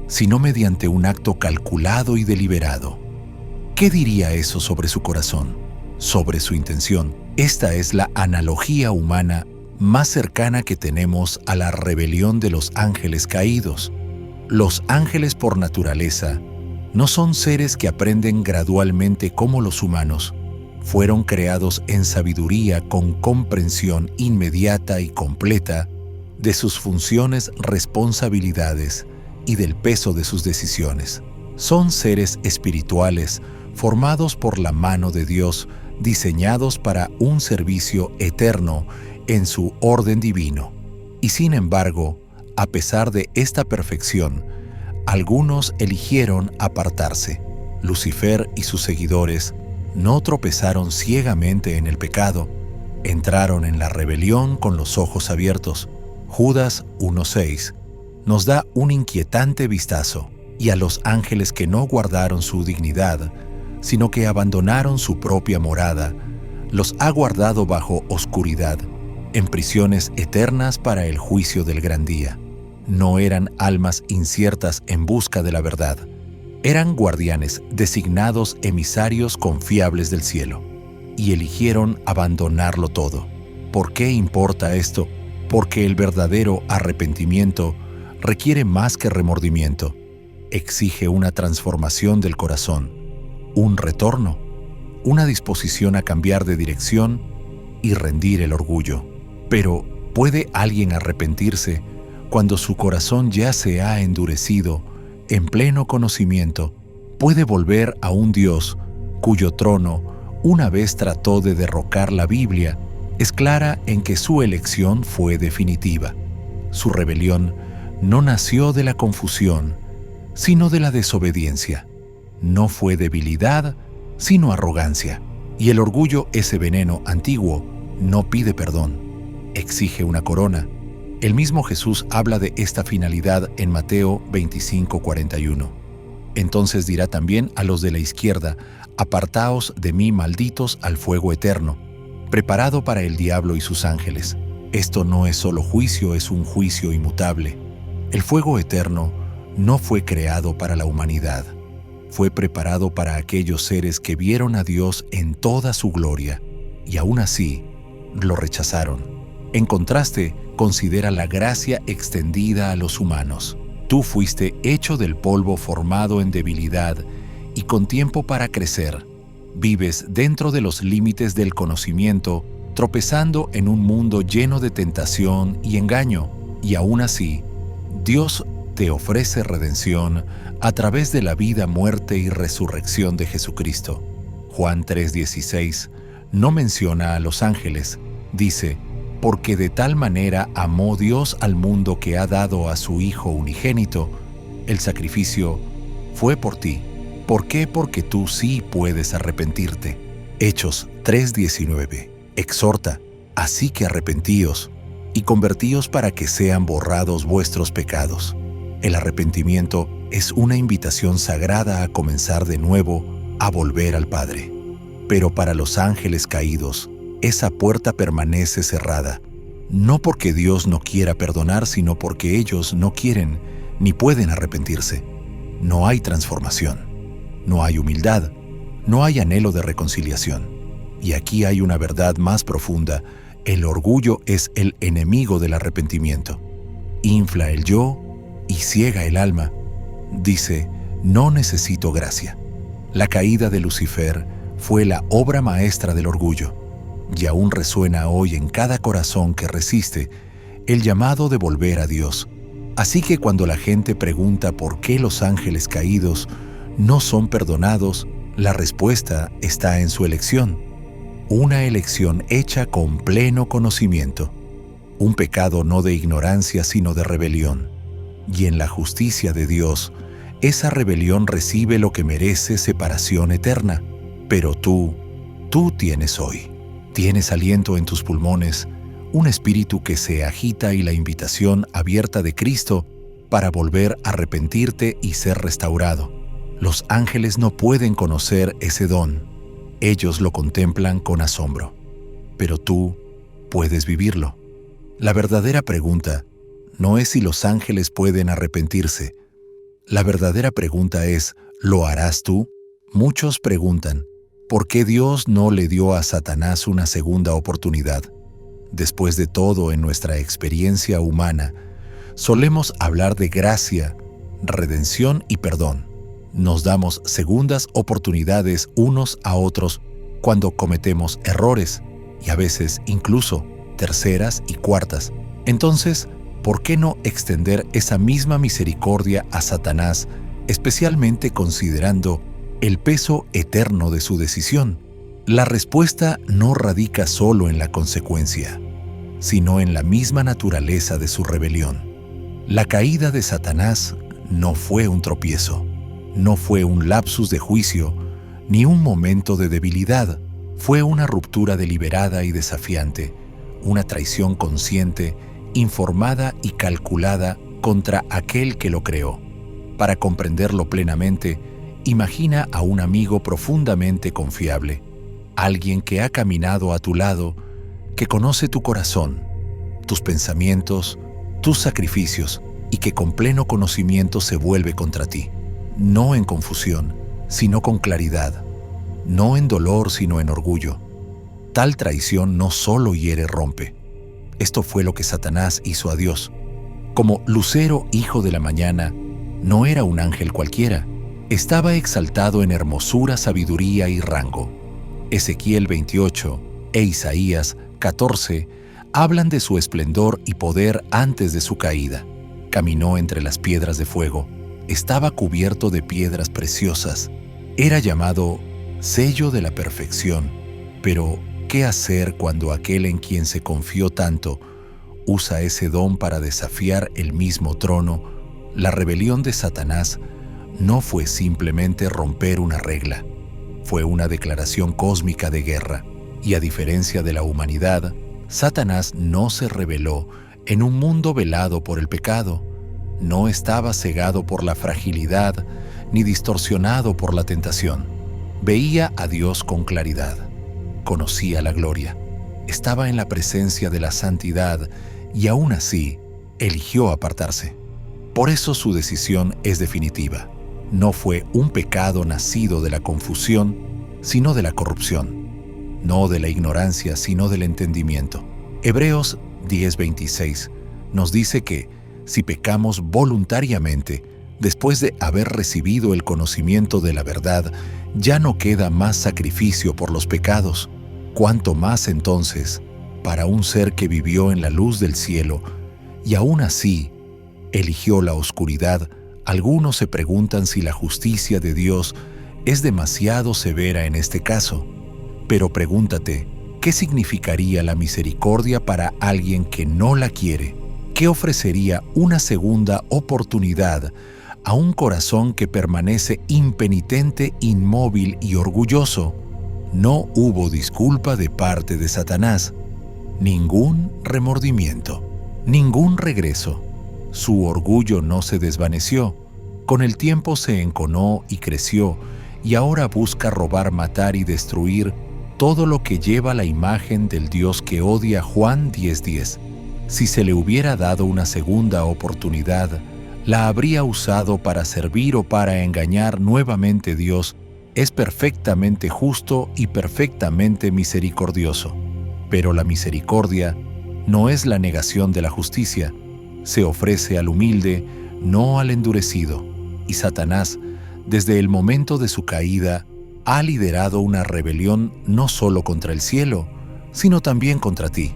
Speaker 1: sino mediante un acto calculado y deliberado. ¿Qué diría eso sobre su corazón, sobre su intención? Esta es la analogía humana más cercana que tenemos a la rebelión de los ángeles caídos. Los ángeles por naturaleza no son seres que aprenden gradualmente como los humanos. Fueron creados en sabiduría, con comprensión inmediata y completa de sus funciones, responsabilidades y del peso de sus decisiones. Son seres espirituales formados por la mano de Dios, diseñados para un servicio eterno en su orden divino. Y sin embargo, a pesar de esta perfección, algunos eligieron apartarse. Lucifer y sus seguidores no tropezaron ciegamente en el pecado, entraron en la rebelión con los ojos abiertos. Judas 1:6 nos da un inquietante vistazo, y a los ángeles que no guardaron su dignidad, sino que abandonaron su propia morada, los ha guardado bajo oscuridad, en prisiones eternas para el juicio del gran día. No eran almas inciertas en busca de la verdad, eran guardianes designados, emisarios confiables del cielo, y eligieron abandonarlo todo. ¿Por qué importa esto? Porque el verdadero arrepentimiento requiere más que remordimiento. Exige una transformación del corazón, un retorno, una disposición a cambiar de dirección y rendir el orgullo. Pero, ¿puede alguien arrepentirse cuando su corazón ya se ha endurecido en pleno conocimiento? ¿Puede volver a un Dios cuyo trono una vez trató de derrocar la Biblia? Es clara en que su elección fue definitiva. Su rebelión no nació de la confusión, sino de la desobediencia. No fue debilidad, sino arrogancia. Y el orgullo, ese veneno antiguo, no pide perdón, exige una corona. El mismo Jesús habla de esta finalidad en Mateo 25:41. Entonces dirá también a los de la izquierda: Apartaos de mí, malditos, al fuego eterno, preparado para el diablo y sus ángeles. Esto no es solo juicio, es un juicio inmutable. El fuego eterno no fue creado para la humanidad. Fue preparado para aquellos seres que vieron a Dios en toda su gloria y aún así lo rechazaron. En contraste, considera la gracia extendida a los humanos. Tú fuiste hecho del polvo, formado en debilidad y con tiempo para crecer. Vives dentro de los límites del conocimiento, tropezando en un mundo lleno de tentación y engaño, y aún así, Dios te ofrece redención a través de la vida, muerte y resurrección de Jesucristo. Juan 3:16 no menciona a los ángeles, dice, porque de tal manera amó Dios al mundo que ha dado a su Hijo unigénito. El sacrificio fue por ti. ¿Por qué? Porque tú sí puedes arrepentirte. Hechos 3:19 exhorta, así que arrepentíos y convertíos para que sean borrados vuestros pecados. El arrepentimiento es una invitación sagrada a comenzar de nuevo, a volver al Padre. Pero para los ángeles caídos, esa puerta permanece cerrada, no porque Dios no quiera perdonar, sino porque ellos no quieren ni pueden arrepentirse. No hay transformación, no hay humildad, no hay anhelo de reconciliación. Y aquí hay una verdad más profunda: el orgullo es el enemigo del arrepentimiento. Infla el yo y ciega el alma. Dice, no necesito gracia. La caída de Lucifer fue la obra maestra del orgullo, y aún resuena hoy en cada corazón que resiste el llamado de volver a Dios. Así que cuando la gente pregunta por qué los ángeles caídos no son perdonados, la respuesta está en su elección. Una elección hecha con pleno conocimiento. Un pecado no de ignorancia, sino de rebelión. Y en la justicia de Dios, esa rebelión recibe lo que merece: separación eterna. Pero tú tienes hoy. Tienes aliento en tus pulmones, un espíritu que se agita y la invitación abierta de Cristo para volver a arrepentirte y ser restaurado. Los ángeles no pueden conocer ese don. Ellos lo contemplan con asombro. Pero tú puedes vivirlo. La verdadera pregunta no es si los ángeles pueden arrepentirse. La verdadera pregunta es, ¿lo harás tú? Muchos preguntan, ¿por qué Dios no le dio a Satanás una segunda oportunidad? Después de todo, en nuestra experiencia humana, solemos hablar de gracia, redención y perdón. Nos damos segundas oportunidades unos a otros cuando cometemos errores y a veces incluso terceras y cuartas. Entonces, ¿por qué no extender esa misma misericordia a Satanás, especialmente considerando el peso eterno de su decisión? La respuesta no radica solo en la consecuencia, sino en la misma naturaleza de su rebelión. La caída de Satanás no fue un tropiezo, no fue un lapsus de juicio, ni un momento de debilidad. Fue una ruptura deliberada y desafiante, una traición consciente, informada y calculada contra aquel que lo creó. Para comprenderlo plenamente, imagina a un amigo profundamente confiable, alguien que ha caminado a tu lado, que conoce tu corazón, tus pensamientos, tus sacrificios, y que con pleno conocimiento se vuelve contra ti. No en confusión, sino con claridad. No en dolor, sino en orgullo. Tal traición no solo hiere, rompe. Esto fue lo que Satanás hizo a Dios. Como lucero, hijo de la mañana, no era un ángel cualquiera. Estaba exaltado en hermosura, sabiduría y rango. Ezequiel 28 e Isaías 14 hablan de su esplendor y poder antes de su caída. Caminó entre las piedras de fuego. Estaba cubierto de piedras preciosas. Era llamado sello de la perfección. Pero, ¿qué hacer cuando aquel en quien se confió tanto usa ese don para desafiar el mismo trono? La rebelión de Satanás no fue simplemente romper una regla. Fue una declaración cósmica de guerra. Y a diferencia de la humanidad, Satanás no se rebeló en un mundo velado por el pecado. No estaba cegado por la fragilidad ni distorsionado por la tentación. Veía a Dios con claridad, conocía la gloria, estaba en la presencia de la santidad y aún así eligió apartarse. Por eso su decisión es definitiva. No fue un pecado nacido de la confusión, sino de la corrupción. No de la ignorancia, sino del entendimiento. Hebreos 10:26 nos dice que si pecamos voluntariamente, después de haber recibido el conocimiento de la verdad, ya no queda más sacrificio por los pecados. Cuanto más entonces, para un ser que vivió en la luz del cielo y aún así eligió la oscuridad, algunos se preguntan si la justicia de Dios es demasiado severa en este caso. Pero pregúntate, ¿qué significaría la misericordia para alguien que no la quiere? ¿Qué ofrecería una segunda oportunidad a un corazón que permanece impenitente, inmóvil y orgulloso? No hubo disculpa de parte de Satanás, ningún remordimiento, ningún regreso. Su orgullo no se desvaneció, con el tiempo se enconó y creció, y ahora busca robar, matar y destruir todo lo que lleva la imagen del Dios que odia. Juan 10:10. Si se le hubiera dado una segunda oportunidad, la habría usado para servir o para engañar nuevamente. Dios es perfectamente justo y perfectamente misericordioso. Pero la misericordia no es la negación de la justicia. Se ofrece al humilde, no al endurecido. Y Satanás, desde el momento de su caída, ha liderado una rebelión no solo contra el cielo, sino también contra ti.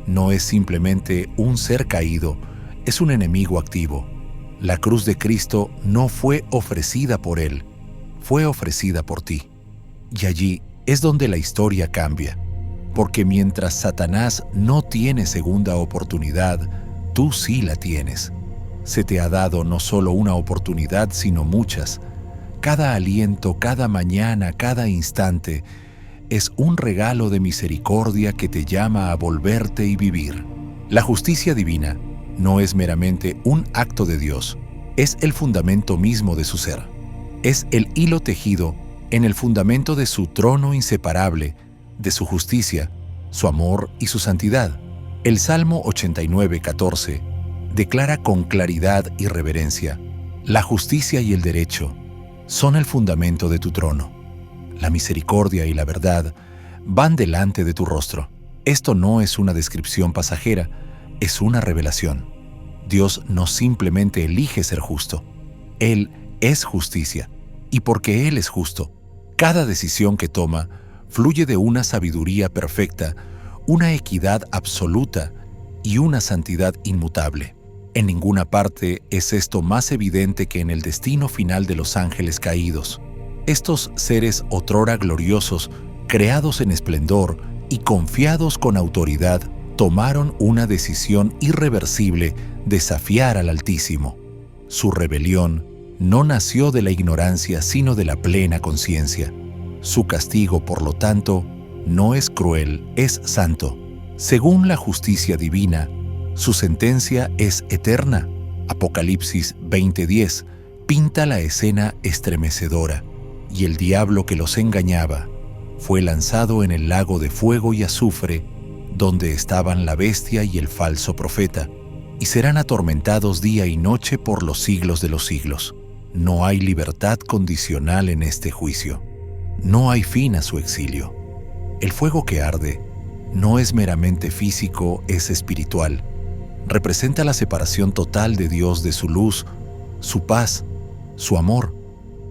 Speaker 1: No es simplemente un ser caído, es un enemigo activo. La cruz de Cristo no fue ofrecida por Él, fue ofrecida por ti. Y allí es donde la historia cambia, porque mientras Satanás no tiene segunda oportunidad, tú sí la tienes. Se te ha dado no solo una oportunidad, sino muchas. Cada aliento, cada mañana, cada instante es un regalo de misericordia que te llama a volverte y vivir. La justicia divina no es meramente un acto de Dios, es el fundamento mismo de su ser. Es el hilo tejido en el fundamento de su trono inseparable, de su justicia, su amor y su santidad. El Salmo 89:14 declara con claridad y reverencia: la justicia y el derecho son el fundamento de tu trono. La misericordia y la verdad van delante de tu rostro. Esto no es una descripción pasajera, es una revelación. Dios no simplemente elige ser justo, Él es justicia. Y porque Él es justo, cada decisión que toma fluye de una sabiduría perfecta, una equidad absoluta y una santidad inmutable. En ninguna parte es esto más evidente que en el destino final de los ángeles caídos. Estos seres otrora gloriosos, creados en esplendor y confiados con autoridad, tomaron una decisión irreversible: desafiar al Altísimo. Su rebelión no nació de la ignorancia, sino de la plena conciencia. Su castigo, por lo tanto, no es cruel, es santo. Según la justicia divina, su sentencia es eterna. Apocalipsis 20:10 pinta la escena estremecedora. Y el diablo que los engañaba fue lanzado en el lago de fuego y azufre, donde estaban la bestia y el falso profeta, y serán atormentados día y noche por los siglos de los siglos. No hay libertad condicional en este juicio. No hay fin a su exilio. El fuego que arde no es meramente físico, es espiritual. Representa la separación total de Dios de su luz, su paz, su amor.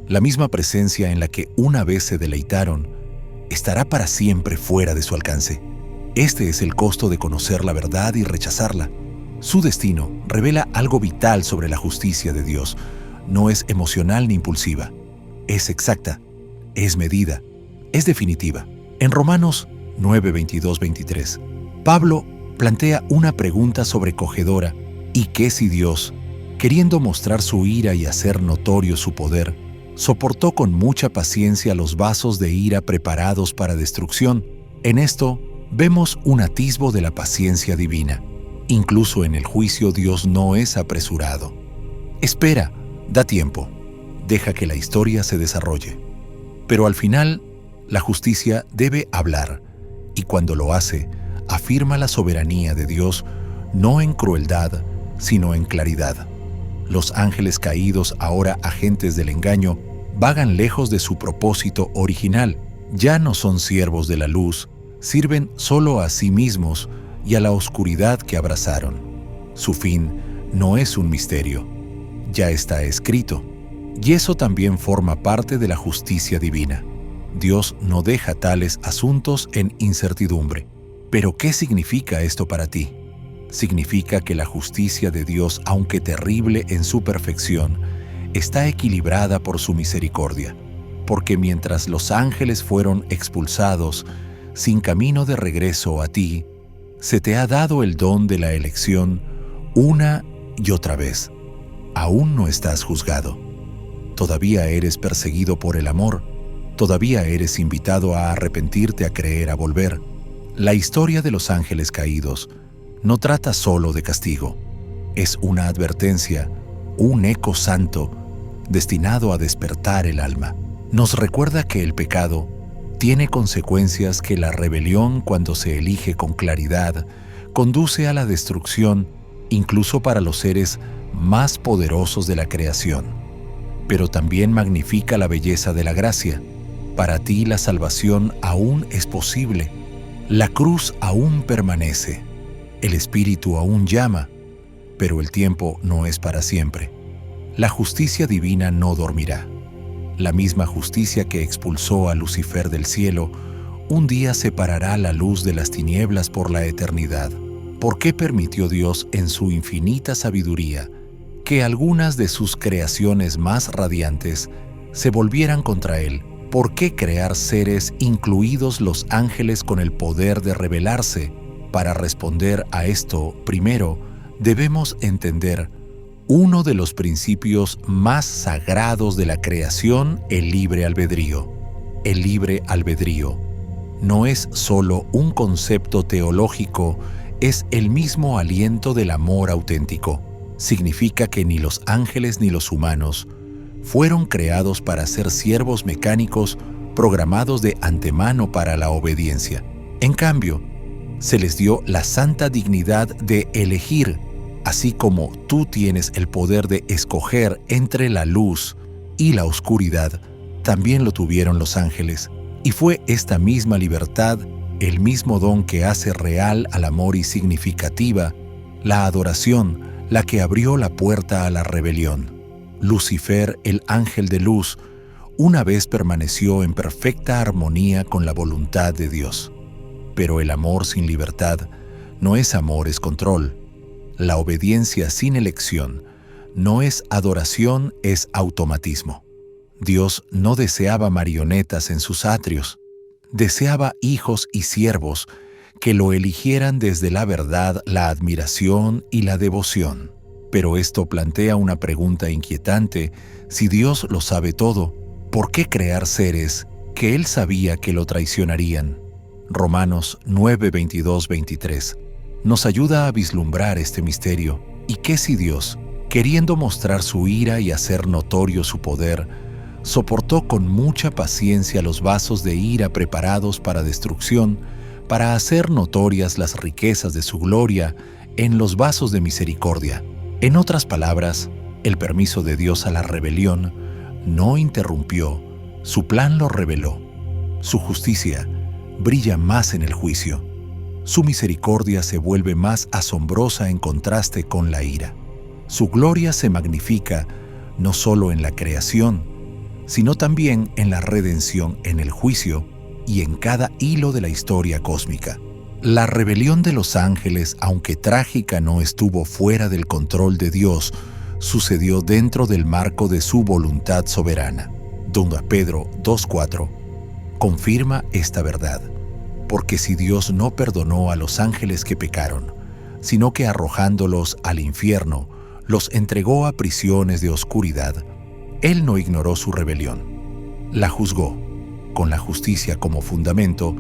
Speaker 1: La misma presencia en la que una vez se deleitaron estará para siempre fuera de su alcance. Este es el costo de conocer la verdad y rechazarla. Su destino revela algo vital sobre la justicia de Dios. No es emocional ni impulsiva. Es exacta, es medida, es definitiva. En Romanos 9:22-23, Pablo plantea una pregunta sobrecogedora: ¿y qué si Dios, queriendo mostrar su ira y hacer notorio su poder, soportó con mucha paciencia los vasos de ira preparados para destrucción? En esto vemos un atisbo de la paciencia divina. Incluso en el juicio Dios no es apresurado. Espera, da tiempo, deja que la historia se desarrolle. Pero al final, la justicia debe hablar, y cuando lo hace, afirma la soberanía de Dios no en crueldad, sino en claridad. Los ángeles caídos, ahora agentes del engaño, vagan lejos de su propósito original. Ya no son siervos de la luz, sirven solo a sí mismos y a la oscuridad que abrazaron. Su fin no es un misterio, ya está escrito. Y eso también forma parte de la justicia divina. Dios no deja tales asuntos en incertidumbre. ¿Pero qué significa esto para ti? Significa que la justicia de Dios, aunque terrible en su perfección, está equilibrada por su misericordia, porque mientras los ángeles fueron expulsados, sin camino de regreso a ti, se te ha dado el don de la elección una y otra vez. Aún no estás juzgado. Todavía eres perseguido por el amor. Todavía eres invitado a arrepentirte, a creer, a volver. La historia de los ángeles caídos no trata solo de castigo. Es una advertencia, un eco santo, destinado a despertar el alma. Nos recuerda que el pecado tiene consecuencias, que la rebelión, cuando se elige con claridad, conduce a la destrucción, incluso para los seres más poderosos de la creación. Pero también magnifica la belleza de la gracia. Para ti la salvación aún es posible. La cruz aún permanece. El Espíritu aún llama, pero el tiempo no es para siempre. La justicia divina no dormirá. La misma justicia que expulsó a Lucifer del cielo, un día separará la luz de las tinieblas por la eternidad. ¿Por qué permitió Dios en su infinita sabiduría que algunas de sus creaciones más radiantes se volvieran contra Él? ¿Por qué crear seres, incluidos los ángeles, con el poder de rebelarse? Para responder a esto, primero, debemos entender uno de los principios más sagrados de la creación, el libre albedrío. El libre albedrío no es solo un concepto teológico, es el mismo aliento del amor auténtico. Significa que ni los ángeles ni los humanos fueron creados para ser siervos mecánicos programados de antemano para la obediencia. En cambio, se les dio la santa dignidad de elegir, así como tú tienes el poder de escoger entre la luz y la oscuridad, también lo tuvieron los ángeles. Y fue esta misma libertad, el mismo don que hace real al amor y significativa la adoración, la que abrió la puerta a la rebelión. Lucifer, el ángel de luz, una vez permaneció en perfecta armonía con la voluntad de Dios. Pero el amor sin libertad no es amor, es control. La obediencia sin elección no es adoración, es automatismo. Dios no deseaba marionetas en sus atrios, deseaba hijos y siervos que lo eligieran desde la verdad, la admiración y la devoción. Pero esto plantea una pregunta inquietante: si Dios lo sabe todo, ¿por qué crear seres que Él sabía que lo traicionarían? Romanos 9, 22, 23 nos ayuda a vislumbrar este misterio. ¿Y qué si Dios, queriendo mostrar su ira y hacer notorio su poder, soportó con mucha paciencia los vasos de ira preparados para destrucción, para hacer notorias las riquezas de su gloria en los vasos de misericordia? En otras palabras, el permiso de Dios a la rebelión no interrumpió, su plan lo reveló. Su justicia brilla más en el juicio. Su misericordia se vuelve más asombrosa en contraste con la ira. Su gloria se magnifica no solo en la creación, sino también en la redención, en el juicio y en cada hilo de la historia cósmica. La rebelión de los ángeles, aunque trágica, no estuvo fuera del control de Dios, sucedió dentro del marco de su voluntad soberana. 2 Pedro 2:4 confirma esta verdad, porque si Dios no perdonó a los ángeles que pecaron, sino que arrojándolos al infierno, los entregó a prisiones de oscuridad, Él no ignoró su rebelión, la juzgó. Con la justicia como fundamento,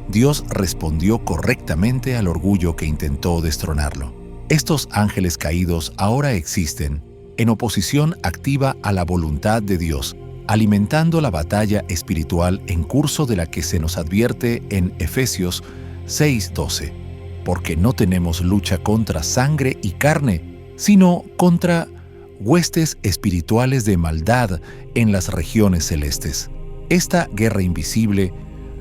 Speaker 1: Dios respondió correctamente al orgullo que intentó destronarlo. Estos ángeles caídos ahora existen en oposición activa a la voluntad de Dios, alimentando la batalla espiritual en curso de la que se nos advierte en Efesios 6:12, porque no tenemos lucha contra sangre y carne, sino contra huestes espirituales de maldad en las regiones celestes. Esta guerra invisible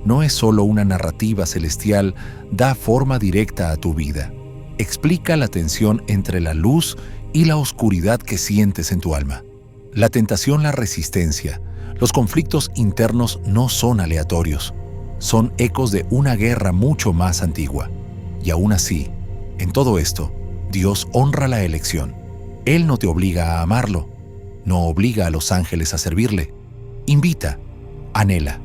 Speaker 1: no es solo una narrativa celestial, da forma directa a tu vida. Explica la tensión entre la luz y la oscuridad que sientes en tu alma. La tentación, la resistencia, los conflictos internos no son aleatorios. Son ecos de una guerra mucho más antigua. Y aún así, en todo esto, Dios honra la elección. Él no te obliga a amarlo, no obliga a los ángeles a servirle. Invita, anhela,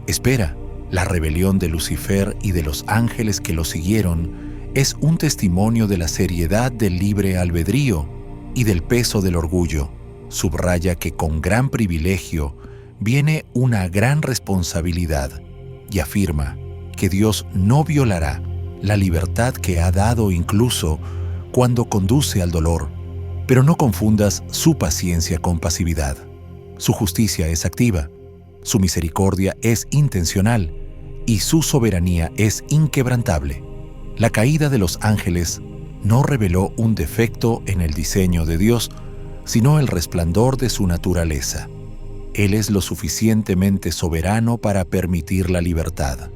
Speaker 1: espera. La rebelión de Lucifer y de los ángeles que lo siguieron es un testimonio de la seriedad del libre albedrío y del peso del orgullo. Subraya que con gran privilegio viene una gran responsabilidad y afirma que Dios no violará la libertad que ha dado incluso cuando conduce al dolor. Pero no confundas su paciencia con pasividad. Su justicia es activa, su misericordia es intencional y su soberanía es inquebrantable. La caída de los ángeles no reveló un defecto en el diseño de Dios, sino el resplandor de su naturaleza. Él es lo suficientemente soberano para permitir la libertad.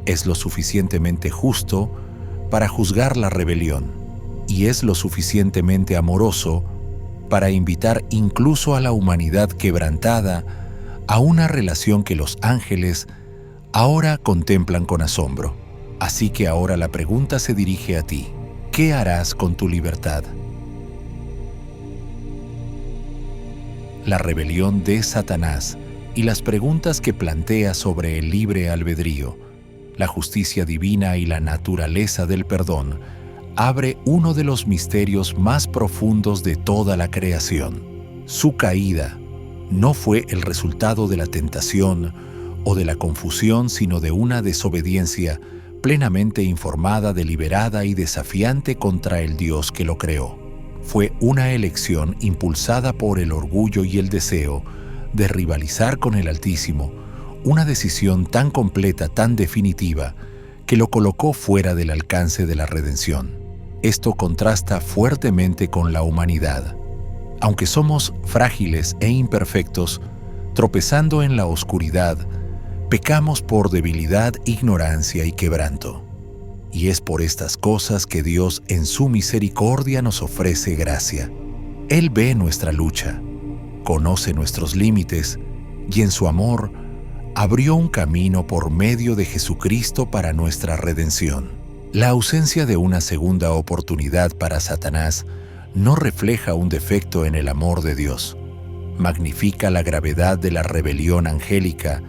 Speaker 1: Es lo suficientemente justo para juzgar la rebelión. Y es lo suficientemente amoroso para invitar incluso a la humanidad quebrantada a una relación que los ángeles ahora contemplan con asombro. Así que ahora la pregunta se dirige a ti. ¿Qué harás con tu libertad? La rebelión de Satanás y las preguntas que plantea sobre el libre albedrío, la justicia divina y la naturaleza del perdón abre uno de los misterios más profundos de toda la creación. Su caída no fue el resultado de la tentación o de la confusión, sino de una desobediencia plenamente informada, deliberada y desafiante contra el Dios que lo creó. Fue una elección impulsada por el orgullo y el deseo de rivalizar con el Altísimo, una decisión tan completa, tan definitiva, que lo colocó fuera del alcance de la redención. Esto contrasta fuertemente con la humanidad. Aunque somos frágiles e imperfectos, tropezando en la oscuridad, pecamos por debilidad, ignorancia y quebranto. Y es por estas cosas que Dios en su misericordia nos ofrece gracia. Él ve nuestra lucha, conoce nuestros límites y en su amor abrió un camino por medio de Jesucristo para nuestra redención. La ausencia de una segunda oportunidad para Satanás no refleja un defecto en el amor de Dios. Magnifica la gravedad de la rebelión angélica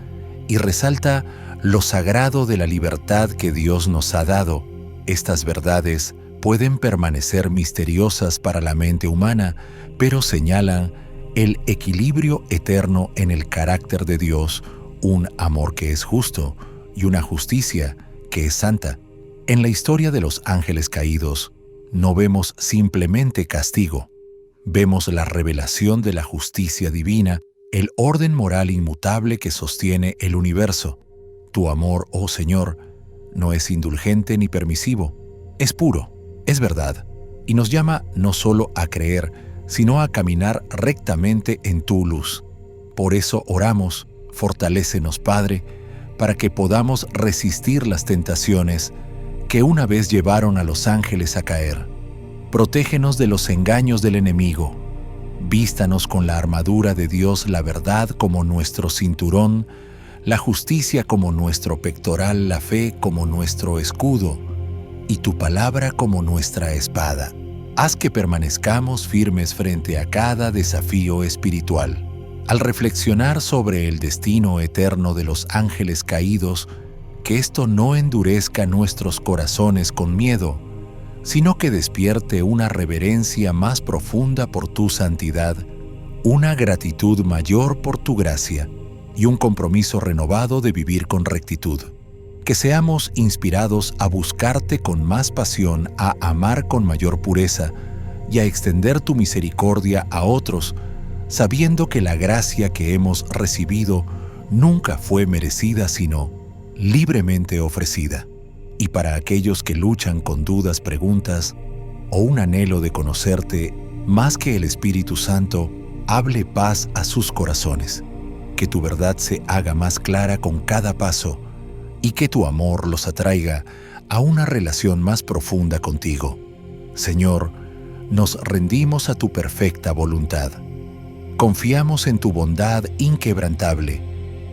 Speaker 1: y resalta lo sagrado de la libertad que Dios nos ha dado. Estas verdades pueden permanecer misteriosas para la mente humana, pero señalan el equilibrio eterno en el carácter de Dios, un amor que es justo y una justicia que es santa. En la historia de los ángeles caídos, no vemos simplemente castigo, vemos la revelación de la justicia divina, el orden moral inmutable que sostiene el universo. Tu amor, oh Señor, no es indulgente ni permisivo, es puro, es verdad, y nos llama no solo a creer, sino a caminar rectamente en tu luz. Por eso oramos, fortalécenos, Padre, para que podamos resistir las tentaciones que una vez llevaron a los ángeles a caer. Protégenos de los engaños del enemigo. Vístanos con la armadura de Dios, la verdad como nuestro cinturón, la justicia como nuestro pectoral, la fe como nuestro escudo, y tu palabra como nuestra espada. Haz que permanezcamos firmes frente a cada desafío espiritual. Al reflexionar sobre el destino eterno de los ángeles caídos, que esto no endurezca nuestros corazones con miedo, sino que despierte una reverencia más profunda por tu santidad, una gratitud mayor por tu gracia y un compromiso renovado de vivir con rectitud. Que seamos inspirados a buscarte con más pasión, a amar con mayor pureza y a extender tu misericordia a otros, sabiendo que la gracia que hemos recibido nunca fue merecida, sino libremente ofrecida. Y para aquellos que luchan con dudas, preguntas o un anhelo de conocerte más que el Espíritu Santo, hable paz a sus corazones, que tu verdad se haga más clara con cada paso y que tu amor los atraiga a una relación más profunda contigo. Señor, nos rendimos a tu perfecta voluntad. Confiamos en tu bondad inquebrantable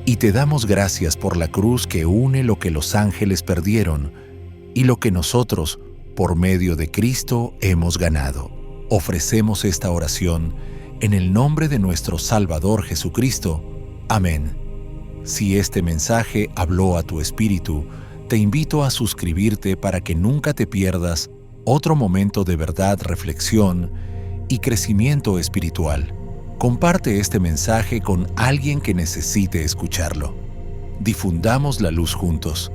Speaker 1: y te damos gracias por la cruz que une lo que los ángeles perdieron y lo que nosotros, por medio de Cristo, hemos ganado. Ofrecemos esta oración en el nombre de nuestro Salvador Jesucristo. Amén. Si este mensaje habló a tu espíritu, te invito a suscribirte para que nunca te pierdas otro momento de verdad, reflexión y crecimiento espiritual. Comparte este mensaje con alguien que necesite escucharlo. Difundamos la luz juntos.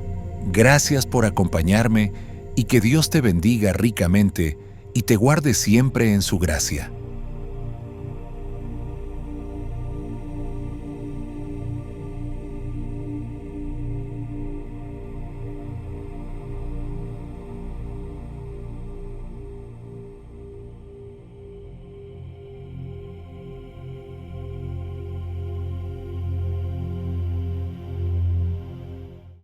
Speaker 1: Gracias por acompañarme y que Dios te bendiga ricamente y te guarde siempre en su gracia.